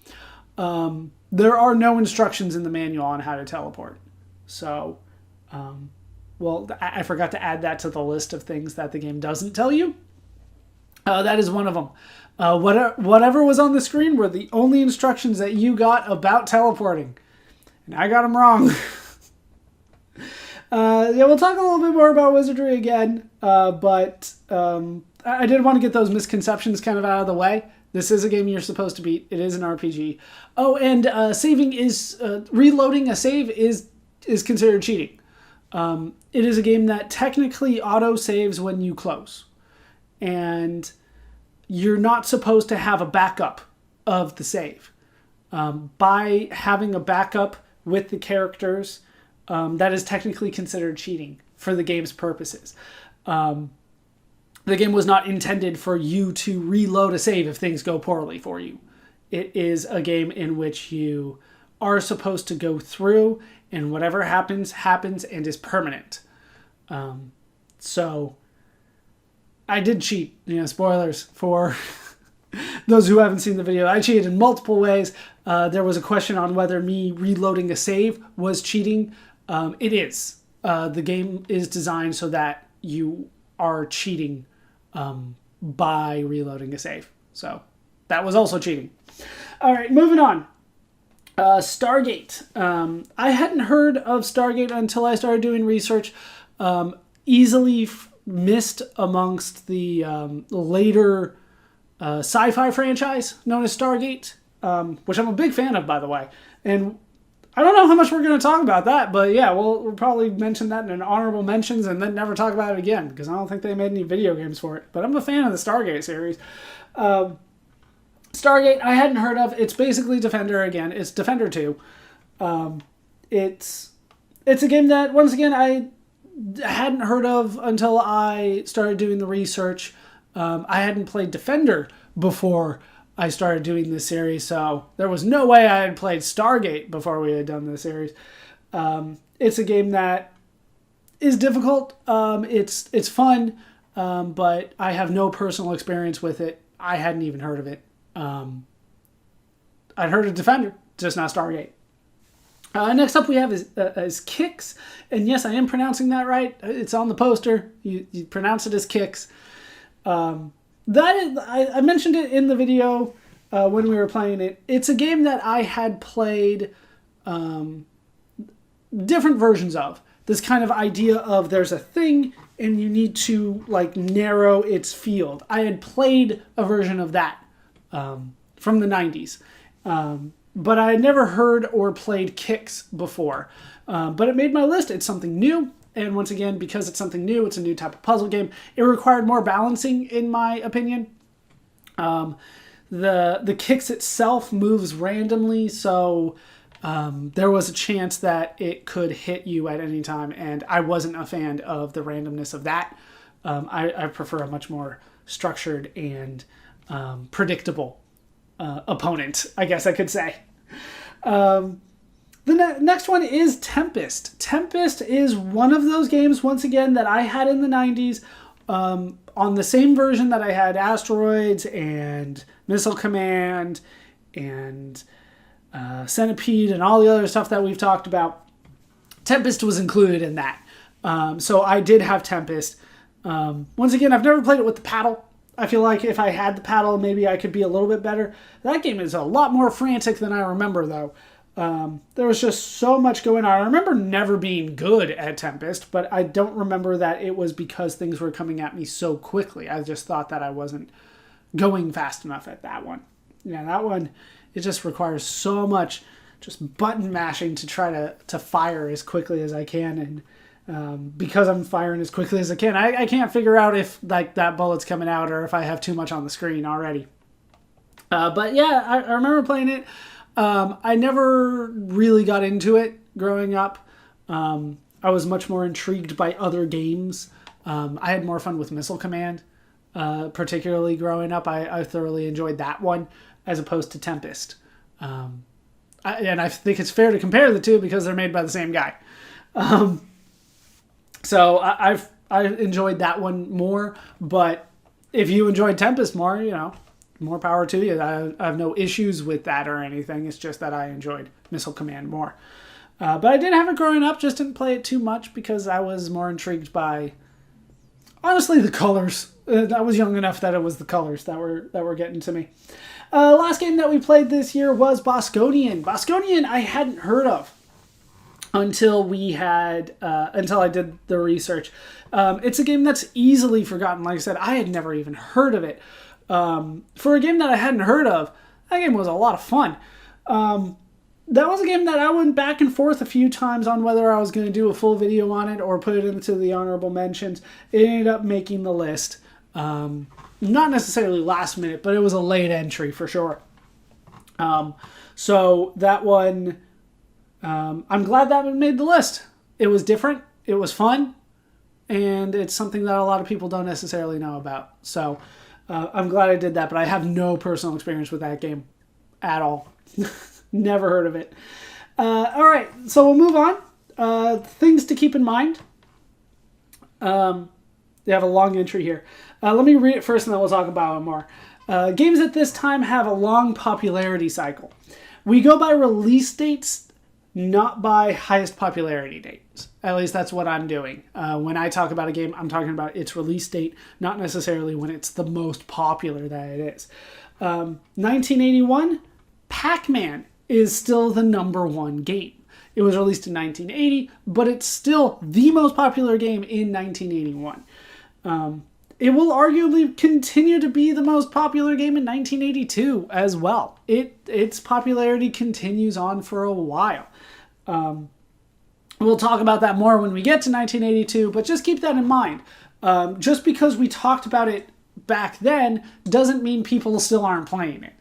There are no instructions in the manual on how to teleport. So, well, I forgot to add that to the list of things that the game doesn't tell you. That is one of them. Whatever was on the screen were the only instructions that you got about teleporting. And I got them wrong. Yeah, we'll talk a little bit more about Wizardry again, but I did want to get those misconceptions kind of out of the way. This is a game you're supposed to beat. It is an RPG. Oh, and saving is reloading a save is considered cheating. It is a game that technically auto saves when you close, and you're not supposed to have a backup of the save. By having a backup with the characters, that is technically considered cheating for the game's purposes. The game was not intended for you to reload a save if things go poorly for you. It is a game in which you are supposed to go through, and whatever happens, happens and is permanent. So I did cheat. Spoilers for those who haven't seen the video. I cheated in multiple ways. There was a question on whether me reloading a save was cheating. It is. The game is designed so that you are cheating by reloading a save. So that was also cheating. All right, moving on. Stargate. I hadn't heard of Stargate until I started doing research. Easily missed amongst the later sci-fi franchise known as Stargate, which I'm a big fan of, by the way. And I don't know how much we're going to talk about that, but yeah, we'll probably mention that in an honorable mentions and then never talk about it again, because I don't think they made any video games for it. But I'm a fan of the Stargate series. Stargate, I hadn't heard of. It's basically Defender again. It's Defender 2. It's a game that, once again, I hadn't heard of until I started doing the research. I hadn't played Defender before I started doing this series, so there was no way I had played Stargate before we had done this series. It's a game that is difficult. It's fun, but I have no personal experience with it. I hadn't even heard of it. I'd heard of Defender, just not Stargate. Next up we have is Kicks, and yes, I am pronouncing that right. It's on the poster. You pronounce it as Kicks. That is, I mentioned it in the video when we were playing it. It's a game that I had played different versions of. This kind of idea of there's a thing and you need to narrow its field. I had played a version of that from the 90s. but I had never heard or played Kicks before. But it made my list. It's something new. And once again, because it's something new, it's a new type of puzzle game. It required more balancing, in my opinion. The Kicks itself moves randomly, so there was a chance that it could hit you at any time, and I wasn't a fan of the randomness of that. I prefer a much more structured and predictable opponent, I guess I could say. The next one is Tempest. Tempest is one of those games, once again, that I had in the 90s on the same version that I had Asteroids and Missile Command and Centipede and all the other stuff that we've talked about. Tempest was included in that. So I did have Tempest. Once again, I've never played it with the paddle. I feel like if I had the paddle, maybe I could be a little bit better. That game is a lot more frantic than I remember, though. There was just so much going on. I remember never being good at Tempest, but I don't remember that it was because things were coming at me so quickly. I just thought that I wasn't going fast enough at that one. Yeah, that one, it just requires so much just button mashing to try to fire as quickly as I can. And because I'm firing as quickly as I can, I can't figure out if like that bullet's coming out or if I have too much on the screen already. But yeah, I remember playing it. I never really got into it growing up. I was much more intrigued by other games. I had more fun with Missile Command, particularly growing up. I thoroughly enjoyed that one as opposed to Tempest. And I think it's fair to compare the two because they're made by the same guy. So I enjoyed that one more. But if you enjoyed Tempest more, more power to you. I have no issues with that or anything. It's just that I enjoyed Missile Command more. But I did have it growing up, just didn't play it too much because I was more intrigued by, honestly, the colors. I was young enough that it was the colors that were getting to me. Last game that we played this year was Bosconian. Bosconian I hadn't heard of until I did the research. It's a game that's easily forgotten. Like I said, I had never even heard of it. For a game that I hadn't heard of, that game was a lot of fun. That was a game that I went back and forth a few times on whether I was going to do a full video on it or put it into the honorable mentions. It ended up making the list. Not necessarily last minute, but it was a late entry for sure. So that one, I'm glad that one made the list. It was different, it was fun, and it's something that a lot of people don't necessarily know about. So I'm glad I did that, but I have no personal experience with that game at all. Never heard of it. All right, so we'll move on. Things to keep in mind. They have a long entry here. Let me read it first and then we'll talk about it more. Games at this time have a long popularity cycle. We go by release dates, not by highest popularity dates. At least that's what I'm doing. When I talk about a game, I'm talking about its release date, not necessarily when it's the most popular that it is. 1981, Pac-Man is still the number one game. It was released in 1980, but it's still the most popular game in 1981. It will arguably continue to be the most popular game in 1982 as well. Its popularity continues on for a while. We'll talk about that more when we get to 1982, but just keep that in mind. Just because we talked about it back then doesn't mean people still aren't playing it.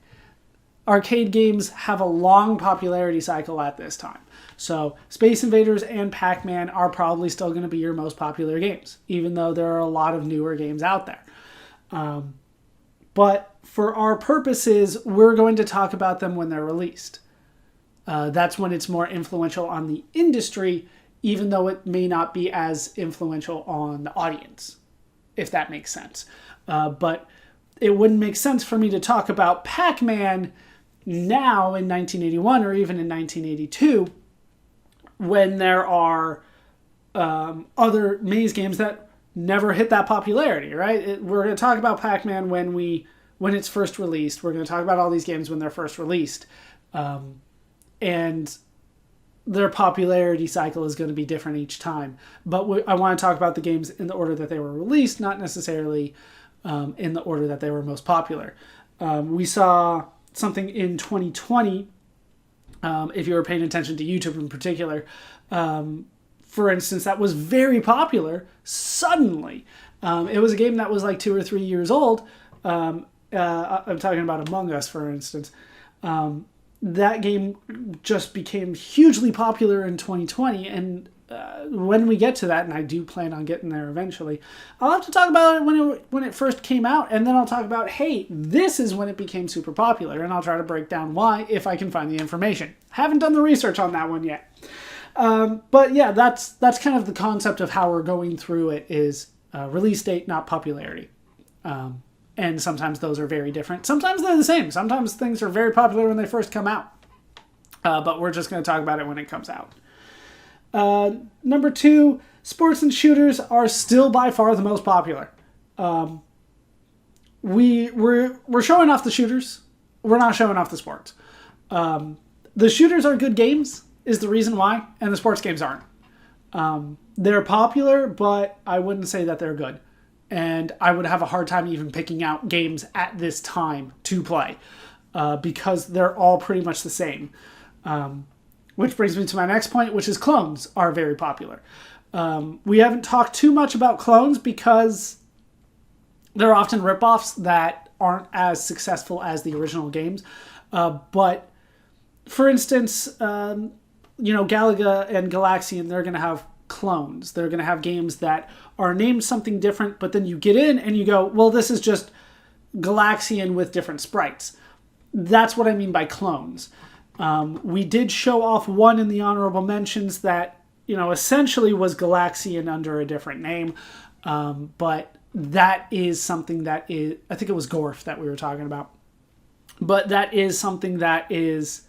Arcade games have a long popularity cycle at this time. So Space Invaders and Pac-Man are probably still going to be your most popular games, even though there are a lot of newer games out there. But for our purposes, we're going to talk about them when they're released. That's when it's more influential on the industry, even though it may not be as influential on the audience, if that makes sense. But it wouldn't make sense for me to talk about Pac-Man now in 1981 or even in 1982 when there are other maze games that never hit that popularity, right? We're going to talk about Pac-Man when it's first released. We're going to talk about all these games when they're first released. And their popularity cycle is going to be different each time. But I want to talk about the games in the order that they were released, not necessarily in the order that they were most popular. We saw something in 2020 if you were paying attention to YouTube in particular. For instance, that was very popular suddenly. It was a game that was like 2 or 3 years old. I'm talking about Among Us, for instance. That game just became hugely popular in 2020, and when we get to that, and I do plan on getting there eventually, I'll have to talk about it when it first came out, and then I'll talk about, hey, this is when it became super popular, and I'll try to break down why if I can find the information. Haven't done the research on that one yet. But yeah, that's kind of the concept of how we're going through it is release date, not popularity. And sometimes those are very different. Sometimes they're the same. Sometimes things are very popular when they first come out. But we're just going to talk about it when it comes out. Number 2, sports and shooters are still by far the most popular. We're showing off the shooters. We're not showing off the sports. The shooters are good games is the reason why, and the sports games aren't. They're popular, but I wouldn't say that they're good. And I would have a hard time even picking out games at this time to play because they're all pretty much the same. Which brings me to my next point, which is clones are very popular. We haven't talked too much about clones because they're often ripoffs that aren't as successful as the original games. But for instance, Galaga and Galaxian, they're going to have clones. They're going to have games that are named something different, but then you get in and you go, well, this is just Galaxian with different sprites. That's what I mean by clones. We did show off one in the honorable mentions that, essentially was Galaxian under a different name. But that is something that is, I think it was Gorf that we were talking about. But that is something that is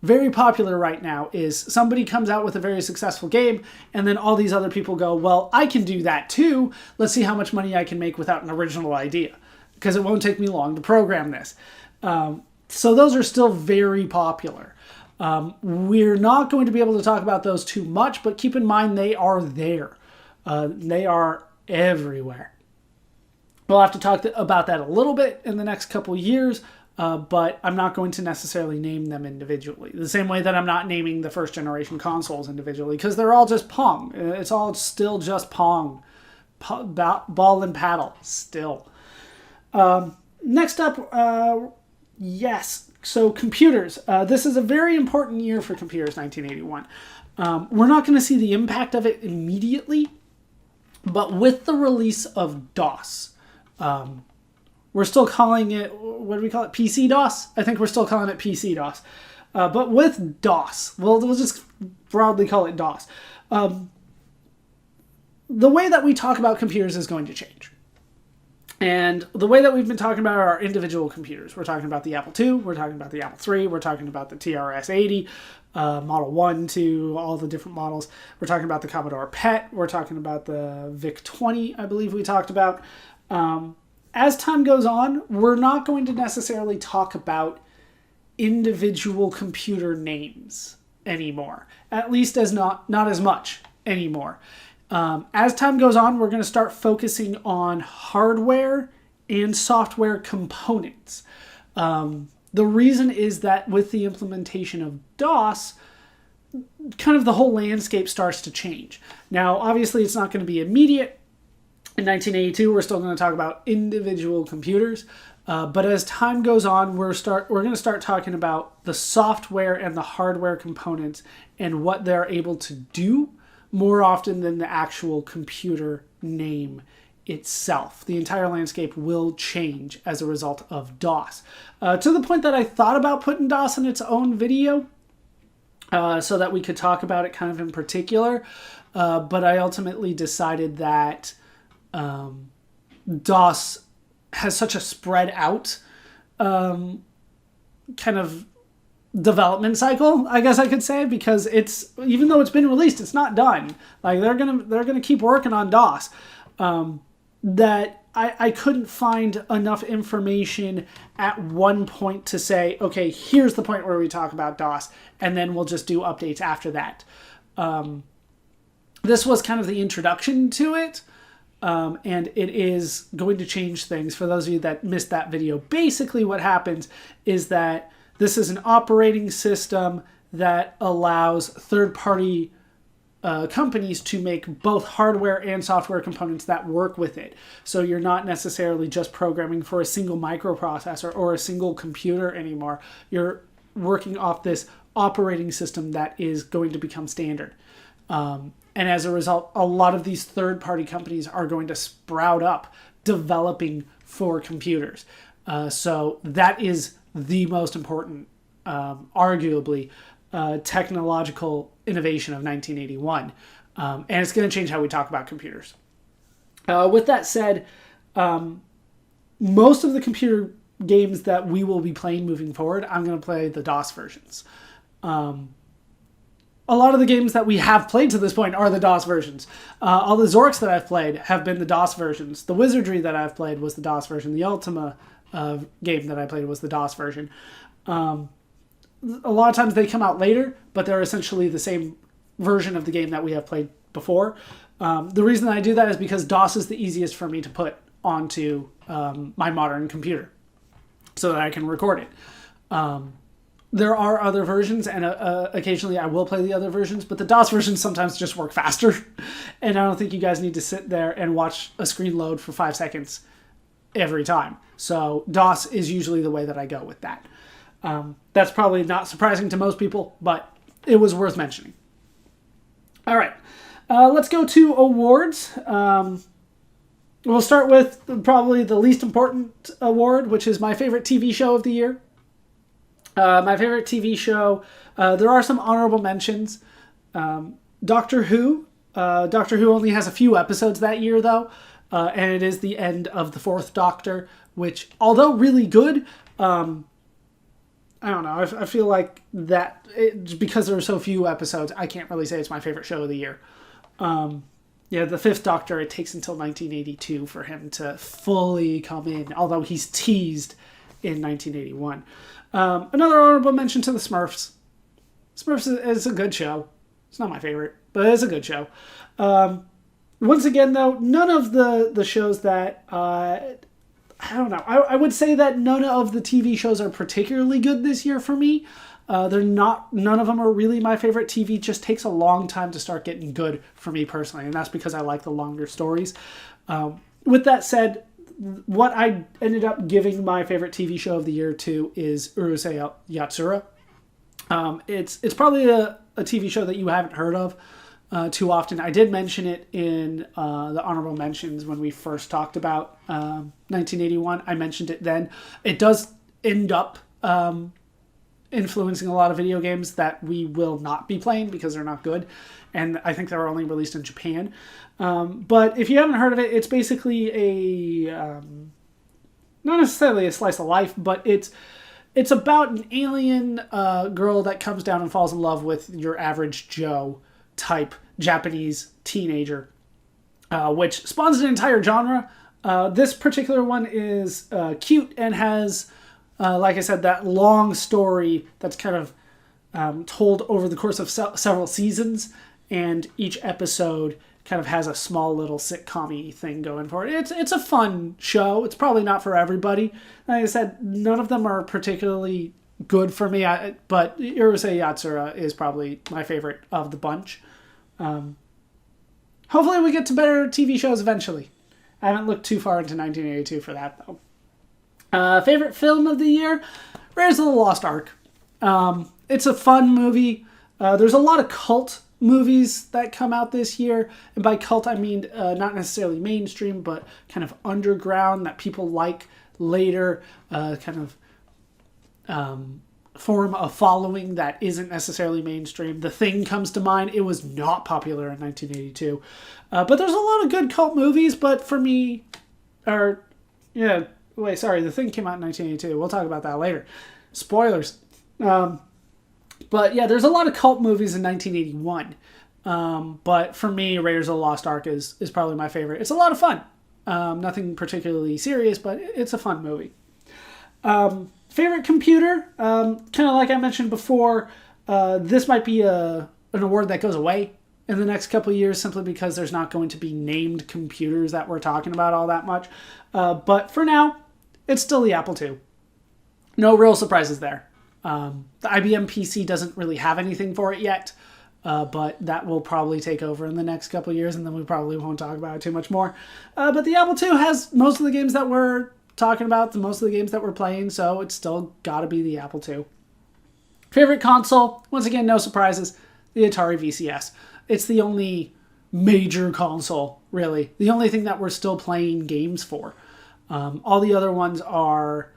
very popular right now, is somebody comes out with a very successful game and then all these other people go, well, I can do that too. Let's see how much money I can make without an original idea because it won't take me long to program this. So those are still very popular. We're not going to be able to talk about those too much, but keep in mind they are there. They are everywhere. We'll have to talk about that a little bit in the next couple years, but I'm not going to necessarily name them individually. The same way that I'm not naming the first generation consoles individually, because they're all just Pong. It's all still just Pong. Ball and paddle, still. Next up, yes. So computers. This is a very important year for computers, 1981. We're not going to see the impact of it immediately, but with the release of DOS, we're still calling it, what do we call it? PC DOS? I think we're still calling it PC DOS. But with DOS, we'll just broadly call it DOS. The way that we talk about computers is going to change. And the way that we've been talking about our individual computers, we're talking about the Apple II, we're talking about the Apple III, we're talking about the TRS-80, Model 1, 2, all the different models. We're talking about the Commodore PET, we're talking about the VIC-20, I believe we talked about. As time goes on, we're not going to necessarily talk about individual computer names anymore. At least not as much anymore. As time goes on, we're going to start focusing on hardware and software components. The reason is that with the implementation of DOS, kind of the whole landscape starts to change. Now, obviously, it's not going to be immediate. In 1982, we're still going to talk about individual computers. But as time goes on, we're going to start talking about the software and the hardware components and what they're able to do more often than the actual computer name itself. The entire landscape will change as a result of DOS. To the point that I thought about putting DOS in its own video so that we could talk about it kind of in particular. But I ultimately decided that DOS has such a spread out kind of development cycle, I guess I could say, because it's, even though it's been released, it's not done. Like they're gonna keep working on DOS. That I couldn't find enough information at one point to say, okay, here's the point where we talk about DOS, and then we'll just do updates after that. This was kind of the introduction to it. And it is going to change things. For those of you that missed that video, basically what happens is that this is an operating system that allows third-party companies to make both hardware and software components that work with it. So you're not necessarily just programming for a single microprocessor or a single computer anymore. You're working off this operating system that is going to become standard. And as a result, a lot of these third-party companies are going to sprout up developing for computers. So that is the most important, arguably, technological innovation of 1981. And it's going to change how we talk about computers. With that said, most of the computer games that we will be playing moving forward, I'm going to play the DOS versions. A lot of the games that we have played to this point are the DOS versions. All the Zorks that I've played have been the DOS versions. The Wizardry that I've played was the DOS version. The Ultima game that I played was the DOS version. A lot of times they come out later, but they're essentially the same version of the game that we have played before. The reason that I do that is because DOS is the easiest for me to put onto my modern computer so that I can record it. There are other versions, and occasionally I will play the other versions, but the DOS versions sometimes just work faster, and I don't think you guys need to sit there and watch a screen load for 5 seconds every time. So DOS is usually the way that I go with that. That's probably not surprising to most people, but it was worth mentioning. All right, let's go to awards. We'll start with probably the least important award, which is my favorite TV show of the year. My favorite TV show, there are some honorable mentions. Doctor Who. Doctor Who only has a few episodes that year, though, and it is the end of the Fourth Doctor, which, although really good, I don't know, I feel like that, because there are so few episodes, I can't really say it's my favorite show of the year. Yeah, the Fifth Doctor, it takes until 1982 for him to fully come in, although he's teased in 1981. Another honorable mention to the Smurfs. Smurfs is a good show. It's not my favorite, but it's a good show. Once again, though, none of the shows that... I don't know. I would say that none of the TV shows are particularly good this year for me. None of them are really my favorite. TV just takes a long time to start getting good for me personally, and that's because I like the longer stories. With that said, what I ended up giving my favorite TV show of the year to is Urusai Yatsura. It's probably a TV show that you haven't heard of too often. I did mention it in the honorable mentions when we first talked about 1981. I mentioned it then. It does end up influencing a lot of video games that we will not be playing because they're not good. And I think they're only released in Japan. But if you haven't heard of it, it's basically not necessarily a slice of life, but it's about an alien girl that comes down and falls in love with your average Joe type Japanese teenager, which spawns an entire genre. This particular one is cute and has, like I said, that long story that's kind of told over the course of several seasons, and each episode kind of has a small little sitcom-y thing going for it. It's a fun show. It's probably not for everybody. Like I said, none of them are particularly good for me, but Urusei Yatsura is probably my favorite of the bunch. Hopefully we get to better TV shows eventually. I haven't looked too far into 1982 for that, though. Favorite film of the year? Raiders of the Lost Ark. It's a fun movie. There's a lot of cult movies that come out this year. And by cult, I mean not necessarily mainstream, but kind of underground that people like later, kind of form a following that isn't necessarily mainstream. The Thing comes to mind. It was not popular in 1982. But there's a lot of good cult movies, but for me, The Thing came out in 1982. We'll talk about that later. Spoilers. But yeah, there's a lot of cult movies in 1981. But for me, Raiders of the Lost Ark is probably my favorite. It's a lot of fun. Nothing particularly serious, but it's a fun movie. Favorite computer? Kind of like I mentioned before, this might be an award that goes away in the next couple of years simply because there's not going to be named computers that we're talking about all that much. But for now, it's still the Apple II. No real surprises there. The IBM PC doesn't really have anything for it yet, but that will probably take over in the next couple of years, and then we probably won't talk about it too much more. But the Apple II has most of the games that we're talking about, most of the games that we're playing, so it's still got to be the Apple II. Favorite console, once again, no surprises, the Atari VCS. It's the only major console, really. The only thing that we're still playing games for. All the other ones are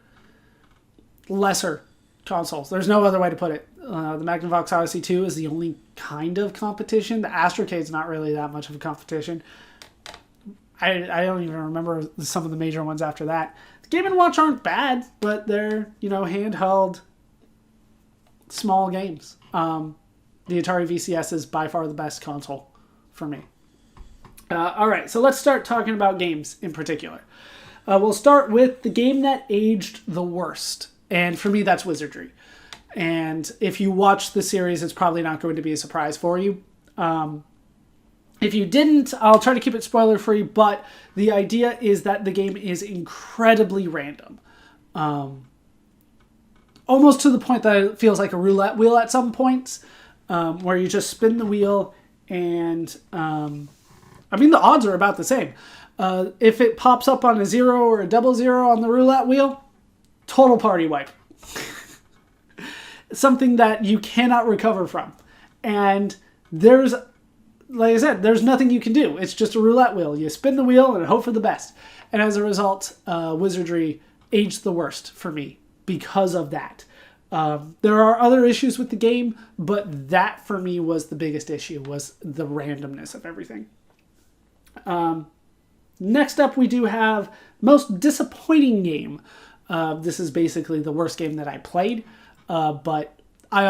lesser consoles. There's no other way to put it. The Magnavox Odyssey 2 is the only kind of competition. The Astrocade's not really that much of a competition. I don't even remember some of the major ones after that. The Game & Watch aren't bad, but they're, handheld, small games. The Atari VCS is by far the best console for me. All right, so let's start talking about games in particular. We'll start with the game that aged the worst. And for me, that's Wizardry. And if you watch the series, it's probably not going to be a surprise for you. If you didn't, I'll try to keep it spoiler-free, but the idea is that the game is incredibly random. Almost to the point that it feels like a roulette wheel at some points, where you just spin the wheel and... the odds are about the same. If it pops up on a 0 or a 00 on the roulette wheel, total party wipe. Something that you cannot recover from. And there's, like I said, there's nothing you can do. It's just a roulette wheel. You spin the wheel and hope for the best. And as a result, Wizardry aged the worst for me because of that. There are other issues with the game, but that for me was the biggest issue, was the randomness of everything. Next up, we do have most disappointing game. This is basically the worst game that I played, but I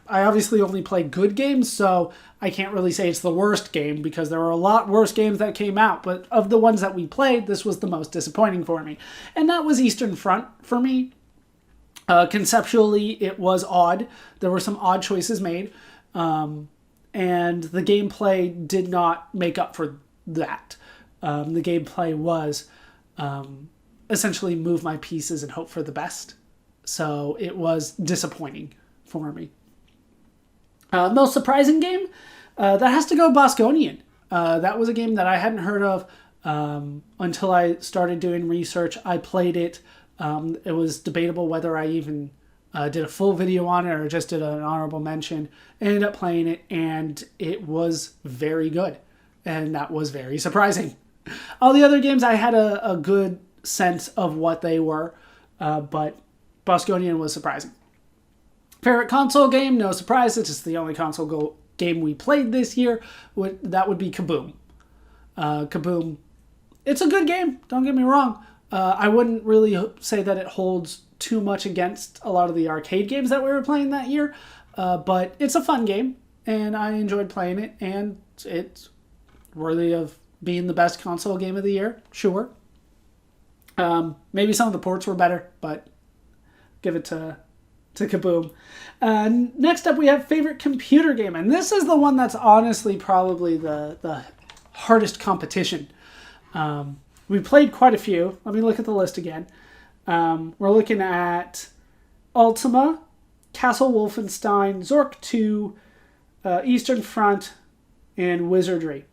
obviously only play good games, so I can't really say it's the worst game because there were a lot worse games that came out, but of the ones that we played, this was the most disappointing for me. And that was Eastern Front for me. Conceptually, it was odd. There were some odd choices made, and the gameplay did not make up for that. The gameplay was essentially move my pieces and hope for the best. So it was disappointing for me. Most surprising game? That has to go Bosconian. That was a game that I hadn't heard of until I started doing research. I played it. It was debatable whether I even did a full video on it or just did an honorable mention. I ended up playing it, and it was very good. And that was very surprising. All the other games, I had a good sense of what they were, but Bosconian was surprising. Favorite console game? No surprise, it's just the only console game we played this year. That would be Kaboom. Kaboom, it's a good game, don't get me wrong. I wouldn't really say that it holds too much against a lot of the arcade games that we were playing that year, but it's a fun game, and I enjoyed playing it, and it's worthy of being the best console game of the year, sure. Maybe some of the ports were better, but give it to Kaboom. Next up, we have favorite computer game, and this is the one that's honestly probably the hardest competition. We played quite a few. Let me look at the list again. We're looking at Ultima, Castle Wolfenstein, Zork 2, Eastern Front, and Wizardry.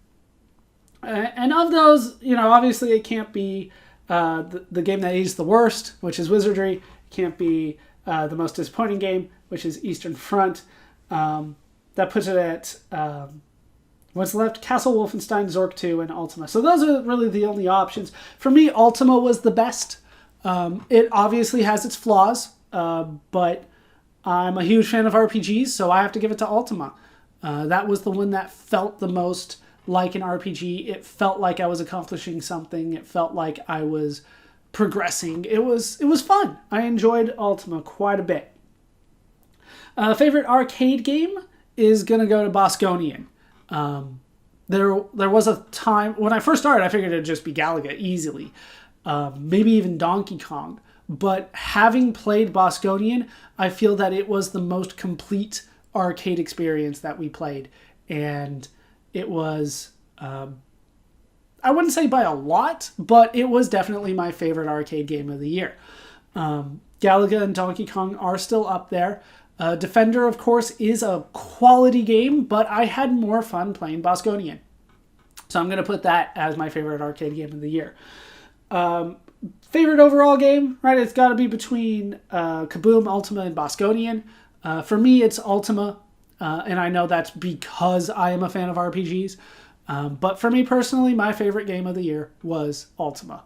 And of those, obviously it can't be the game that aged the worst, which is Wizardry. It can't be the most disappointing game, which is Eastern Front. That puts it at what's left: Castle Wolfenstein, Zork 2, and Ultima. So those are really the only options. For me, Ultima was the best. It obviously has its flaws, but I'm a huge fan of RPGs, so I have to give it to Ultima. That was the one that felt the most like an RPG. It felt like I was accomplishing something. It felt like I was progressing. It was fun. I enjoyed Ultima quite a bit. Favorite arcade game is going to go to Bosconian. There was a time when I first started, I figured it'd just be Galaga easily. Maybe even Donkey Kong. But having played Bosconian, I feel that it was the most complete arcade experience that we played. And it was, I wouldn't say by a lot, but it was definitely my favorite arcade game of the year. Galaga and Donkey Kong are still up there. Defender, of course, is a quality game, but I had more fun playing Bosconian. So I'm going to put that as my favorite arcade game of the year. Favorite overall game, right? It's got to be between Kaboom, Ultima, and Bosconian. For me, it's Ultima, and I know that's because I am a fan of RPGs. But for me personally, my favorite game of the year was Ultima.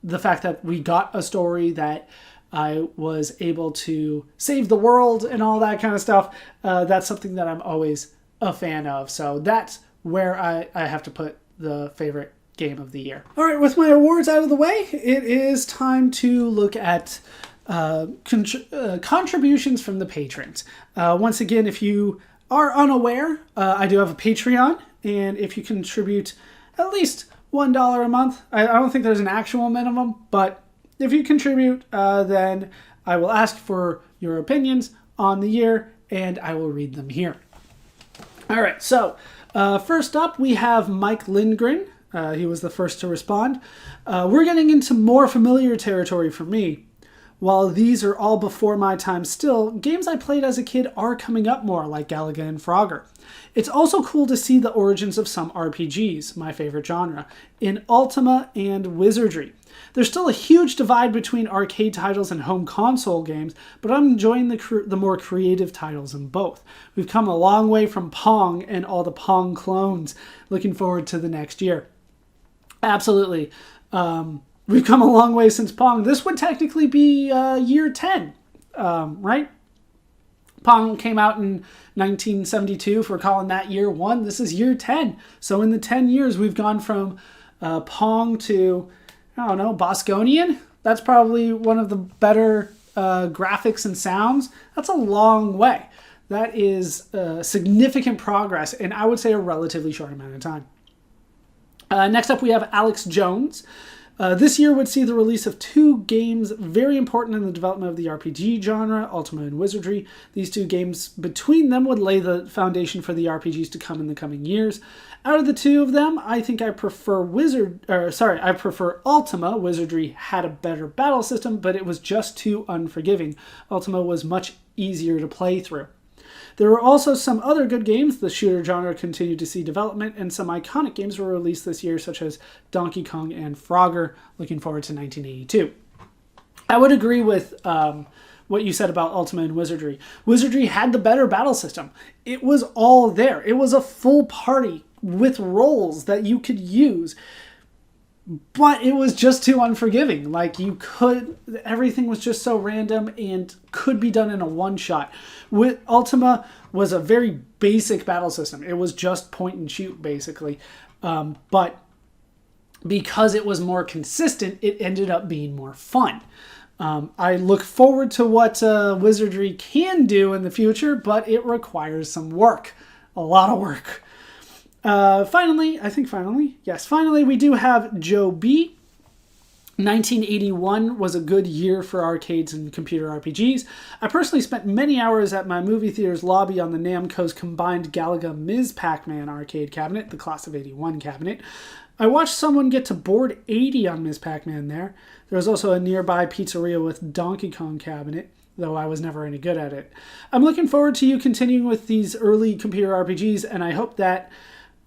The fact that we got a story, that I was able to save the world and all that kind of stuff, that's something that I'm always a fan of. So that's where I have to put the favorite game of the year. All right, with my awards out of the way, it is time to look at contributions from the patrons. Once again, if you are unaware, I do have a Patreon, and if you contribute at least $1 a month, I don't think there's an actual minimum, but if you contribute, then I will ask for your opinions on the year, and I will read them here. All right, so first up, we have Mike Lindgren. He was the first to respond. We're getting into more familiar territory for me. While these are all before my time still, games I played as a kid are coming up more, like Galaga and Frogger. It's also cool to see the origins of some RPGs, my favorite genre, in Ultima and Wizardry. There's still a huge divide between arcade titles and home console games, but I'm enjoying the more creative titles in both. We've come a long way from Pong and all the Pong clones. Looking forward to the next year. Absolutely. We've come a long way since Pong. This would technically be year 10, right? Pong came out in 1972, if we're calling that year 1. This is year 10. So in the 10 years, we've gone from Pong to, I don't know, Bosconian. That's probably one of the better graphics and sounds. That's a long way. That is significant progress, and I would say a relatively short amount of time. Next up, we have Alex Jones. This year would see the release of 2 games very important in the development of the RPG genre, Ultima and Wizardry. These 2 games between them would lay the foundation for the RPGs to come in the coming years. Out of the 2 of them, I think I prefer I prefer Ultima. Wizardry had a better battle system, but it was just too unforgiving. Ultima was much easier to play through. There were also some other good games. The shooter genre continued to see development, and some iconic games were released this year, such as Donkey Kong and Frogger. Looking forward to 1982. I would agree with what you said about Ultima and Wizardry. Wizardry had the better battle system. It was all there. It was a full party with roles that you could use. But it was just too unforgiving. Like, everything was just so random and could be done in a one-shot. With Ultima was a very basic battle system. It was just point and shoot, basically. But because it was more consistent, it ended up being more fun. I look forward to what Wizardry can do in the future, but it requires some work. A lot of work. Finally, we do have Joe B. 1981 was a good year for arcades and computer RPGs. I personally spent many hours at my movie theater's lobby on the Namco's combined Galaga Ms. Pac-Man arcade cabinet, the Class of 81 cabinet. I watched someone get to board 80 on Ms. Pac-Man there. There was also a nearby pizzeria with Donkey Kong cabinet, though I was never any good at it. I'm looking forward to you continuing with these early computer RPGs, and I hope that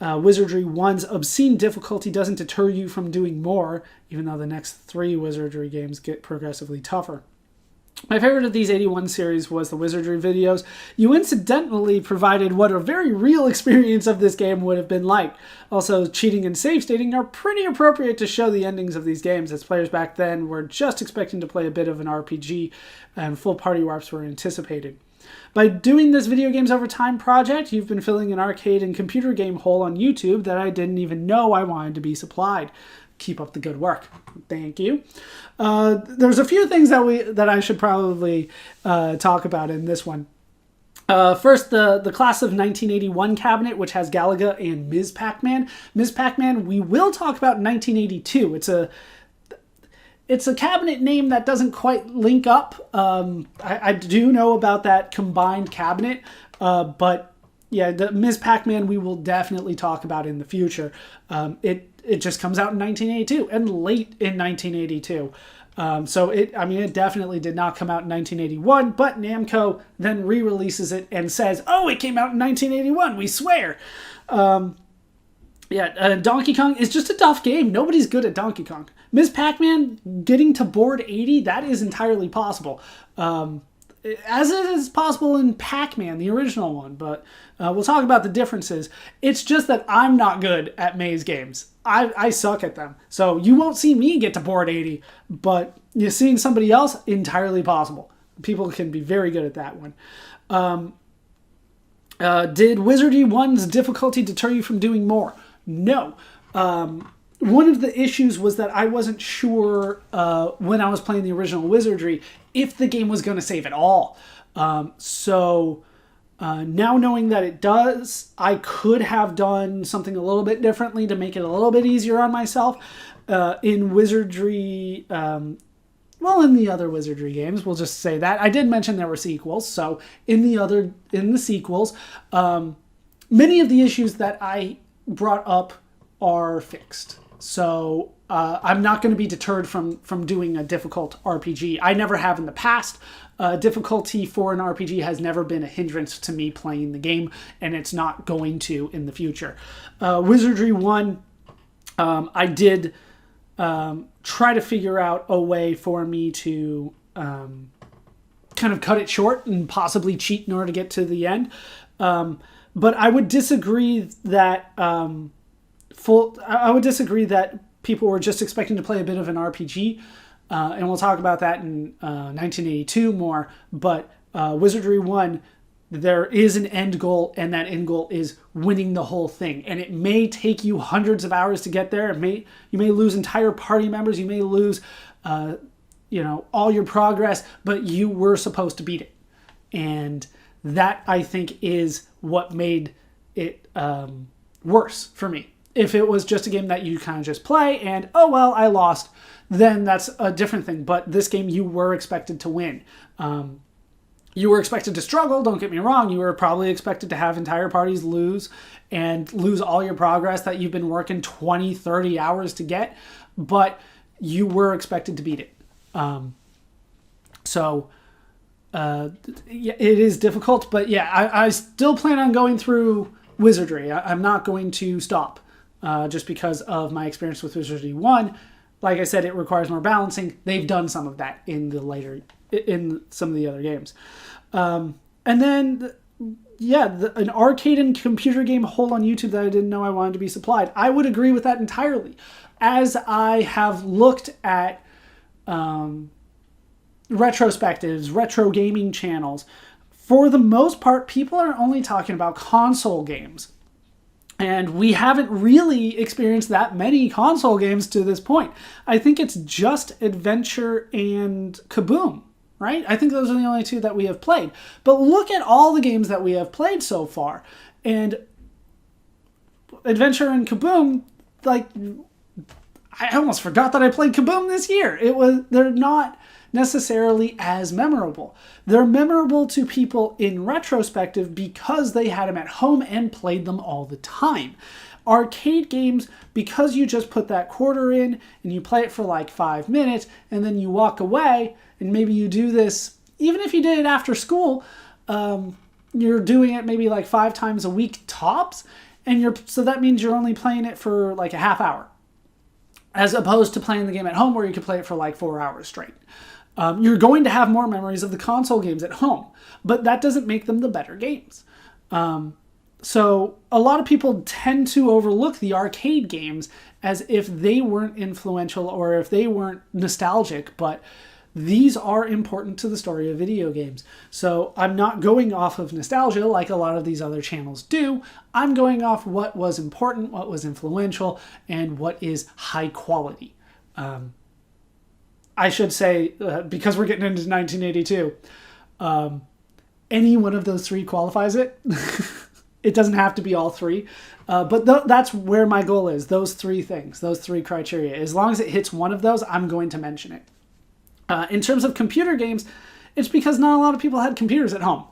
Wizardry 1's obscene difficulty doesn't deter you from doing more, even though the next 3 Wizardry games get progressively tougher. My favorite of these 81 series was the Wizardry videos. You incidentally provided what a very real experience of this game would have been like. Also, cheating and save stating are pretty appropriate to show the endings of these games, as players back then were just expecting to play a bit of an RPG, and full party warps were anticipated. By doing this Video Games Over Time project, you've been filling an arcade and computer game hole on YouTube that I didn't even know I wanted to be supplied. Keep up the good work. Thank you. There's a few things that I should probably talk about in this one. First, the Class of 1981 cabinet, which has Galaga and Ms. Pac-Man. Ms. Pac-Man, we will talk about in 1982. It's a cabinet name that doesn't quite link up. I do know about that combined cabinet, but yeah, the Ms. Pac-Man we will definitely talk about in the future. It just comes out in 1982 and late in 1982. So it definitely did not come out in 1981, but Namco then re-releases it and says, oh, it came out in 1981, we swear. Donkey Kong is just a tough game. Nobody's good at Donkey Kong. Ms. Pac-Man getting to board 80, that is entirely possible. As it is possible in Pac-Man, the original one, but we'll talk about the differences. It's just that I'm not good at maze games. I suck at them. So you won't see me get to board 80, but you're seeing somebody else, entirely possible. People can be very good at that one. Did Wizardry 1's difficulty deter you from doing more? No. One of the issues was that I wasn't sure when I was playing the original Wizardry if the game was going to save at all. Now knowing that it does, I could have done something a little bit differently to make it a little bit easier on myself. In Wizardry, in the other Wizardry games, we'll just say that. I did mention there were sequels, so in the sequels, many of the issues that I brought up are fixed. So I'm not going to be deterred from doing a difficult RPG. I never have in the past. Difficulty for an RPG has never been a hindrance to me playing the game, and it's not going to in the future. Wizardry 1, I did try to figure out a way for me to kind of cut it short and possibly cheat in order to get to the end. But I would disagree that people were just expecting to play a bit of an RPG, and we'll talk about that in 1982 more. But Wizardry 1, there is an end goal, and that end goal is winning the whole thing. And it may take you hundreds of hours to get there. You may lose entire party members. You may lose, all your progress, but you were supposed to beat it. And that, I think, is what made it worse for me. If it was just a game that you kind of just play and, oh, well, I lost, then that's a different thing. But this game, you were expected to win. You were expected to struggle, don't get me wrong. You were probably expected to have entire parties lose and lose all your progress that you've been working 20, 30 hours to get. But you were expected to beat it. It is difficult. But yeah, I still plan on going through Wizardry. I'm not going to stop just because of my experience with Wizardry 1. Like I said, it requires more balancing. They've done some of that in some of the other games. And then, an arcade and computer game hole on YouTube that I didn't know I wanted to be supplied. I would agree with that entirely. As I have looked at retrospectives, retro gaming channels, for the most part, people are only talking about console games. And we haven't really experienced that many console games to this point. I think it's just Adventure and Kaboom, right? I think those are the only two that we have played. But look at all the games that we have played so far. And Adventure and Kaboom, I almost forgot that I played Kaboom this year. They're not necessarily as memorable. They're memorable to people in retrospective because they had them at home and played them all the time. Arcade games, because you just put that quarter in and you play it for like 5 minutes and then you walk away, and maybe you do this, even if you did it after school, you're doing it maybe like 5 times a week tops, so that means you're only playing it for like a half hour, as opposed to playing the game at home where you could play it for like 4 hours straight. You're going to have more memories of the console games at home, but that doesn't make them the better games. So a lot of people tend to overlook the arcade games as if they weren't influential or if they weren't nostalgic, but these are important to the story of video games. So I'm not going off of nostalgia like a lot of these other channels do. I'm going off what was important, what was influential, and what is high quality. I should say, because we're getting into 1982, any one of those three qualifies it. It doesn't have to be all three. But that's where my goal is, those three things, those three criteria. As long as it hits one of those, I'm going to mention it. In terms of computer games, it's because not a lot of people had computers at home.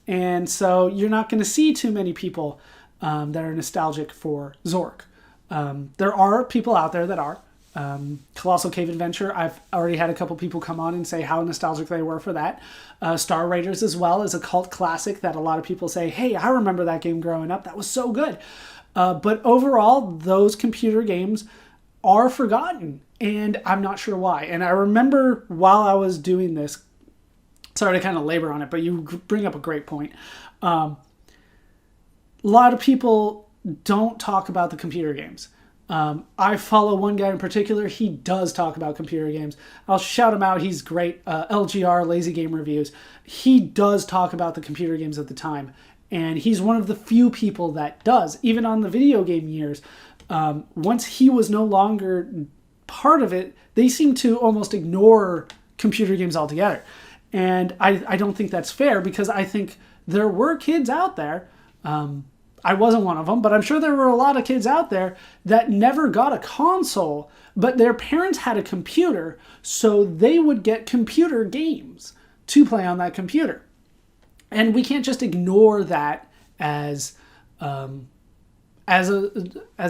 And so you're not going to see too many people that are nostalgic for Zork. There are people out there that are. Colossal Cave Adventure, I've already had a couple people come on and say how nostalgic they were for that. Star Raiders as well is a cult classic that a lot of people say, hey, I remember that game growing up. That was so good. But overall, those computer games are forgotten, and I'm not sure why. And I remember while I was doing this, sorry to kind of labor on it, but you bring up a great point. A lot of people don't talk about the computer games. I follow one guy in particular. He does talk about computer games. I'll shout him out. He's great. LGR, Lazy Game Reviews. He does talk about the computer games at the time. And he's one of the few people that does. Even on the video game years, once he was no longer part of it, they seem to almost ignore computer games altogether. And I don't think that's fair, because I think there were kids out there, I wasn't one of them, but I'm sure there were a lot of kids out there that never got a console, but their parents had a computer, so they would get computer games to play on that computer. And we can't just ignore that as a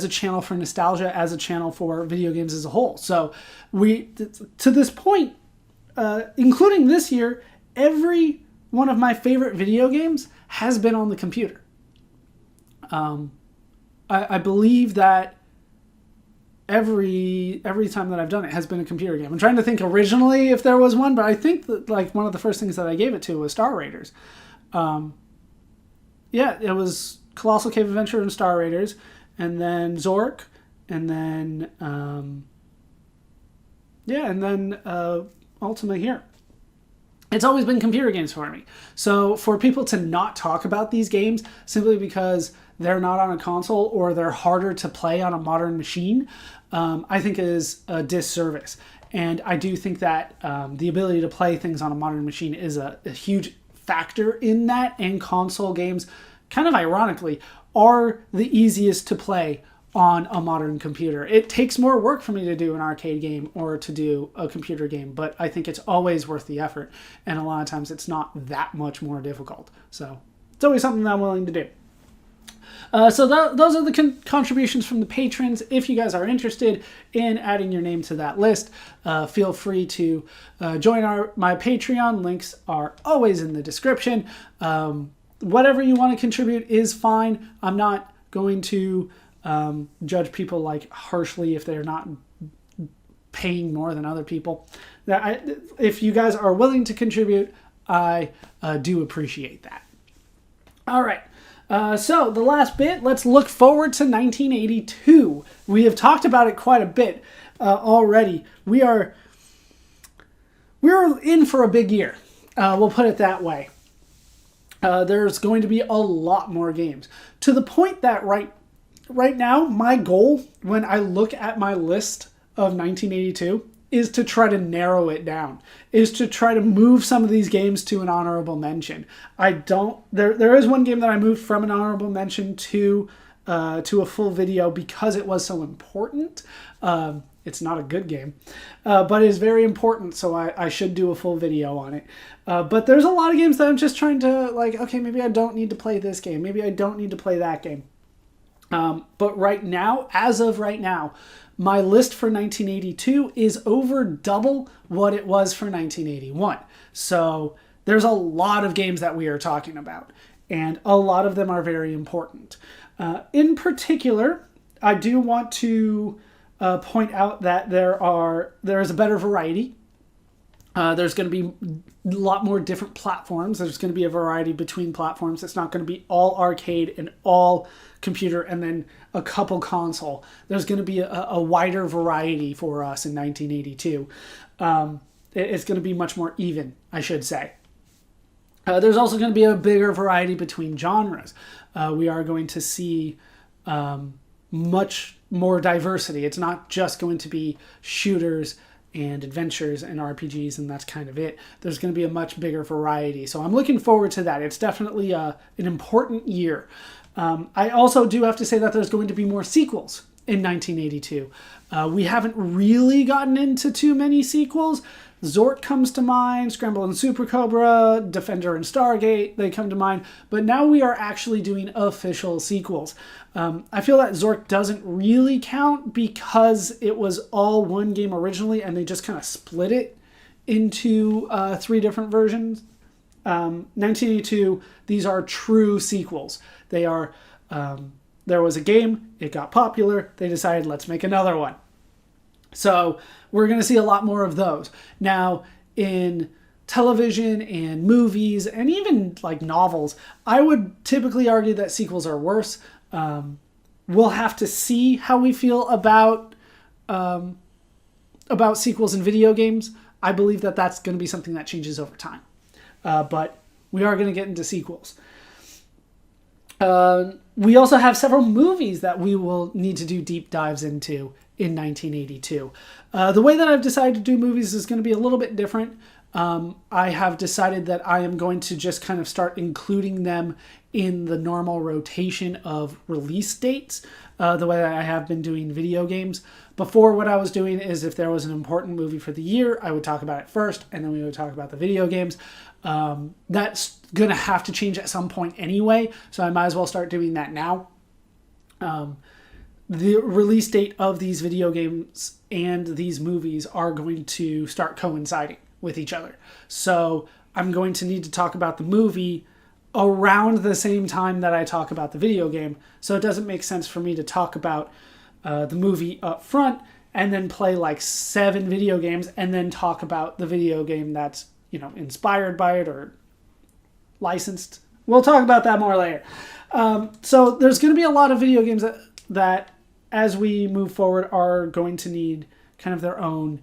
channel for nostalgia, as a channel for video games as a whole. So to this point, including this year, every one of my favorite video games has been on the computer. I believe that every time that I've done it has been a computer game. I'm trying to think originally if there was one, but I think that like one of the first things that I gave it to was Star Raiders. Yeah, it was Colossal Cave Adventure and Star Raiders, and then Zork, and then Ultima here. It's always been computer games for me. So for people to not talk about these games simply because they're not on a console or they're harder to play on a modern machine, I think is a disservice. And I do think that the ability to play things on a modern machine is a huge factor in that, and console games, kind of ironically, are the easiest to play on a modern computer. It takes more work for me to do an arcade game or to do a computer game, but I think it's always worth the effort, and a lot of times it's not that much more difficult. So it's always something that I'm willing to do. So those are the contributions from the patrons. If you guys are interested in adding your name to that list, feel free to join my Patreon. Links are always in the description. Whatever you want to contribute is fine. I'm not going to judge people like harshly if they're not paying more than other people. If you guys are willing to contribute, I do appreciate that. All right. So the last bit, let's look forward to 1982. We have talked about it quite a bit already. We're in for a big year. We'll put it that way. There's going to be a lot more games, to the point that right now, my goal when I look at my list of 1982 is to try to narrow it down, is to try to move some of these games to an honorable mention. There is one game that I moved from an honorable mention to a full video because it was so important. It's not a good game, but it's very important, so I should do a full video on it. But there's a lot of games that I'm just trying to, like, okay, maybe I don't need to play this game. Maybe I don't need to play that game. But right now, as of right now, my list for 1982 is over double what it was for 1981. So there's a lot of games that we are talking about, and a lot of them are very important. In particular, I do want to point out that there is a better variety. There's going to be a lot more different platforms. There's going to be a variety between platforms. It's not going to be all arcade and all computer and then a couple console. There's going to be a wider variety for us in 1982. It's going to be much more even, I should say. There's also going to be a bigger variety between genres. We are going to see much more diversity. It's not just going to be shooters and adventures and RPGs, and that's kind of it. There's going to be a much bigger variety. So I'm looking forward to that. It's definitely an important year. I also do have to say that there's going to be more sequels in 1982. We haven't really gotten into too many sequels. Zork comes to mind, Scramble and Super Cobra, Defender and Stargate, they come to mind. But now we are actually doing official sequels. I feel that Zork doesn't really count because it was all one game originally and they just kind of split it into 3 different versions. 1982, these are true sequels. They are, there was a game, it got popular, they decided let's make another one. So we're going to see a lot more of those. Now, in television and movies and even like novels, I would typically argue that sequels are worse. We'll have to see how we feel about sequels in video games. I believe that that's going to be something that changes over time. But we are going to get into sequels. We also have several movies that we will need to do deep dives into in 1982. The way that I've decided to do movies is going to be a little bit different. I have decided that I am going to just kind of start including them in the normal rotation of release dates, the way that I have been doing video games. Before, what I was doing is if there was an important movie for the year, I would talk about it first, and then we would talk about the video games. That's going to have to change at some point anyway, so I might as well start doing that now. The release date of these video games and these movies are going to start coinciding with each other. So I'm going to need to talk about the movie around the same time that I talk about the video game. So it doesn't make sense for me to talk about the movie up front and then play like 7 video games and then talk about the video game that's, you know, inspired by it or licensed. We'll talk about that more later. So there's going to be a lot of video games that as we move forward are going to need kind of their own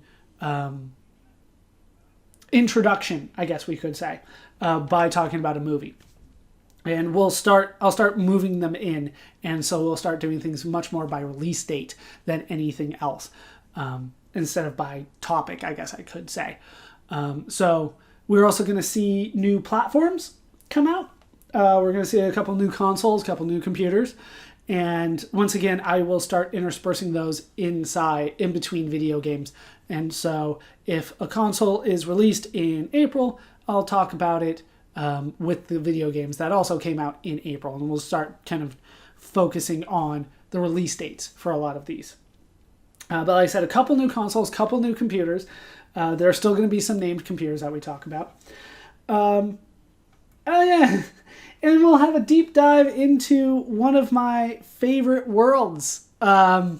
introduction, I guess we could say, by talking about a movie. And I'll start moving them in, and so we'll start doing things much more by release date than anything else, instead of by topic, I guess I could say. So we're also going to see new platforms come out. We're going to see a couple new consoles, a couple new computers, and once again, I will start interspersing those in between video games. And so if a console is released in April, I'll talk about it with the video games that also came out in April. And we'll start kind of focusing on the release dates for a lot of these. But like I said, a couple new consoles, couple new computers. There are still going to be some named computers that we talk about. Oh yeah. And we'll have a deep dive into one of my favorite worlds. I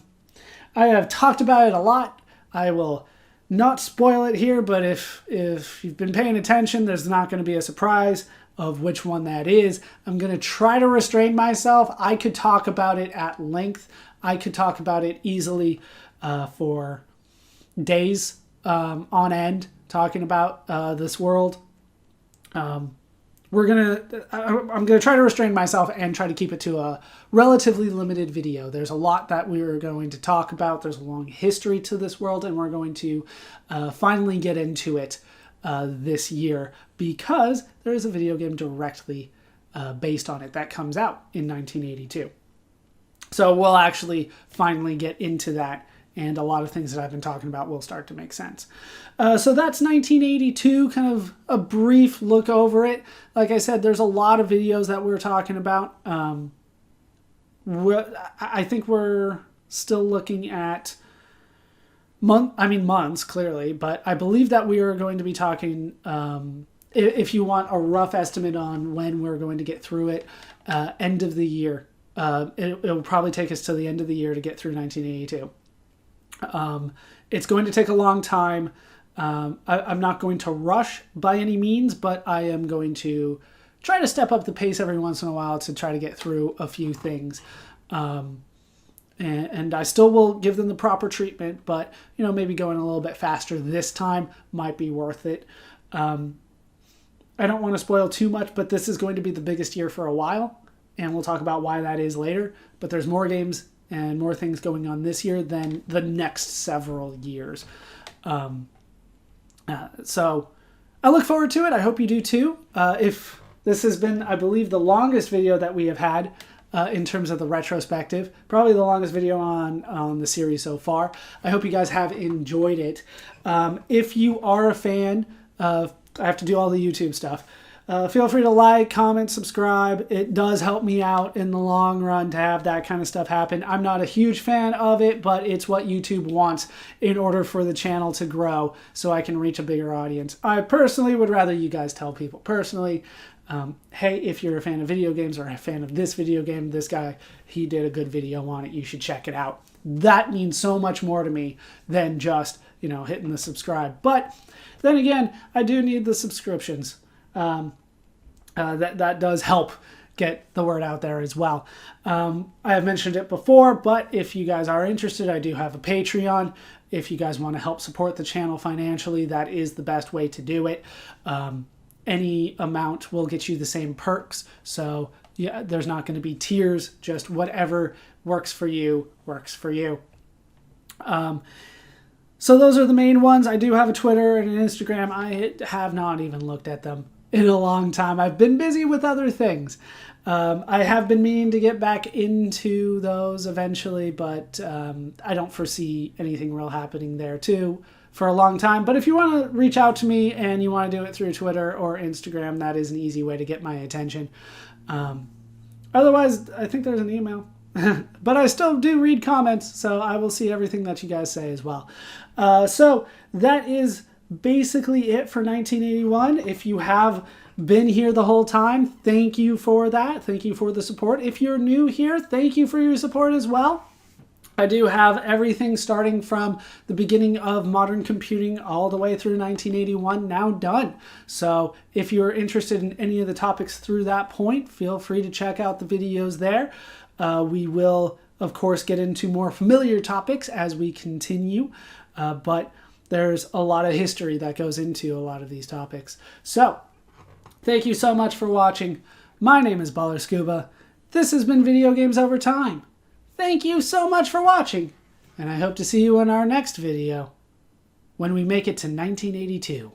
have talked about it a lot. I will not spoil it here, but if you've been paying attention, there's not going to be a surprise of which one that is. I'm going to try to restrain myself. I could talk about it at length. I could talk about it easily for days on end, talking about this world. I'm gonna try to restrain myself and try to keep it to a relatively limited video. There's a lot that we're going to talk about. There's a long history to this world, and we're going to finally get into it this year because there is a video game directly based on it that comes out in 1982. So we'll actually finally get into that, and a lot of things that I've been talking about will start to make sense. So that's 1982, kind of a brief look over it. Like I said, there's a lot of videos that we're talking about. I think we're still looking at months, clearly, but I believe that we are going to be talking, if you want a rough estimate on when we're going to get through it, end of the year. It'll probably take us to the end of the year to get through 1982. It's going to take a long time. I'm not going to rush by any means, but I am going to try to step up the pace every once in a while to try to get through a few things. And I still will give them the proper treatment, but maybe going a little bit faster this time might be worth it. I don't want to spoil too much, but this is going to be the biggest year for a while, and we'll talk about why that is later. But there's more games and more things going on this year than the next several years. So I look forward to it. I hope you do too. If this has been, I believe, the longest video that we have had, in terms of the retrospective. Probably the longest video on the series so far. I hope you guys have enjoyed it. If you are a fan of, I have to do all the YouTube stuff. Feel free to like, comment, subscribe. It does help me out in the long run to have that kind of stuff happen. I'm not a huge fan of it, but it's what YouTube wants in order for the channel to grow so I can reach a bigger audience. I personally would rather you guys tell people personally, hey, if you're a fan of video games or a fan of this video game, this guy, he did a good video on it. You should check it out. That means so much more to me than just, you know, hitting the subscribe. But then again, I do need the subscriptions. That does help get the word out there as well. I have mentioned it before, but if you guys are interested, I do have a Patreon. If you guys want to help support the channel financially, that is the best way to do it. Any amount will get you the same perks. So yeah, there's not going to be tiers, just whatever works for you, works for you. So those are the main ones. I do have a Twitter and an Instagram. I have not even looked at them in a long time. I've been busy with other things. I have been meaning to get back into those eventually, but I don't foresee anything real happening there too for a long time. But if you want to reach out to me and you want to do it through Twitter or Instagram, that is an easy way to get my attention. Otherwise, I think there's an email. But I still do read comments, so I will see everything that you guys say as well. So that is basically it for 1981. If you have been here the whole time, thank you for that. Thank you for the support. If you're new here, thank you for your support as well. I do have everything starting from the beginning of modern computing all the way through 1981 now done. So if you're interested in any of the topics through that point, feel free to check out the videos there. We will, of course, get into more familiar topics as we continue, but there's a lot of history that goes into a lot of these topics. So, thank you so much for watching. My name is Baller Scuba. This has been Video Games Over Time. Thank you so much for watching, and I hope to see you in our next video when we make it to 1982.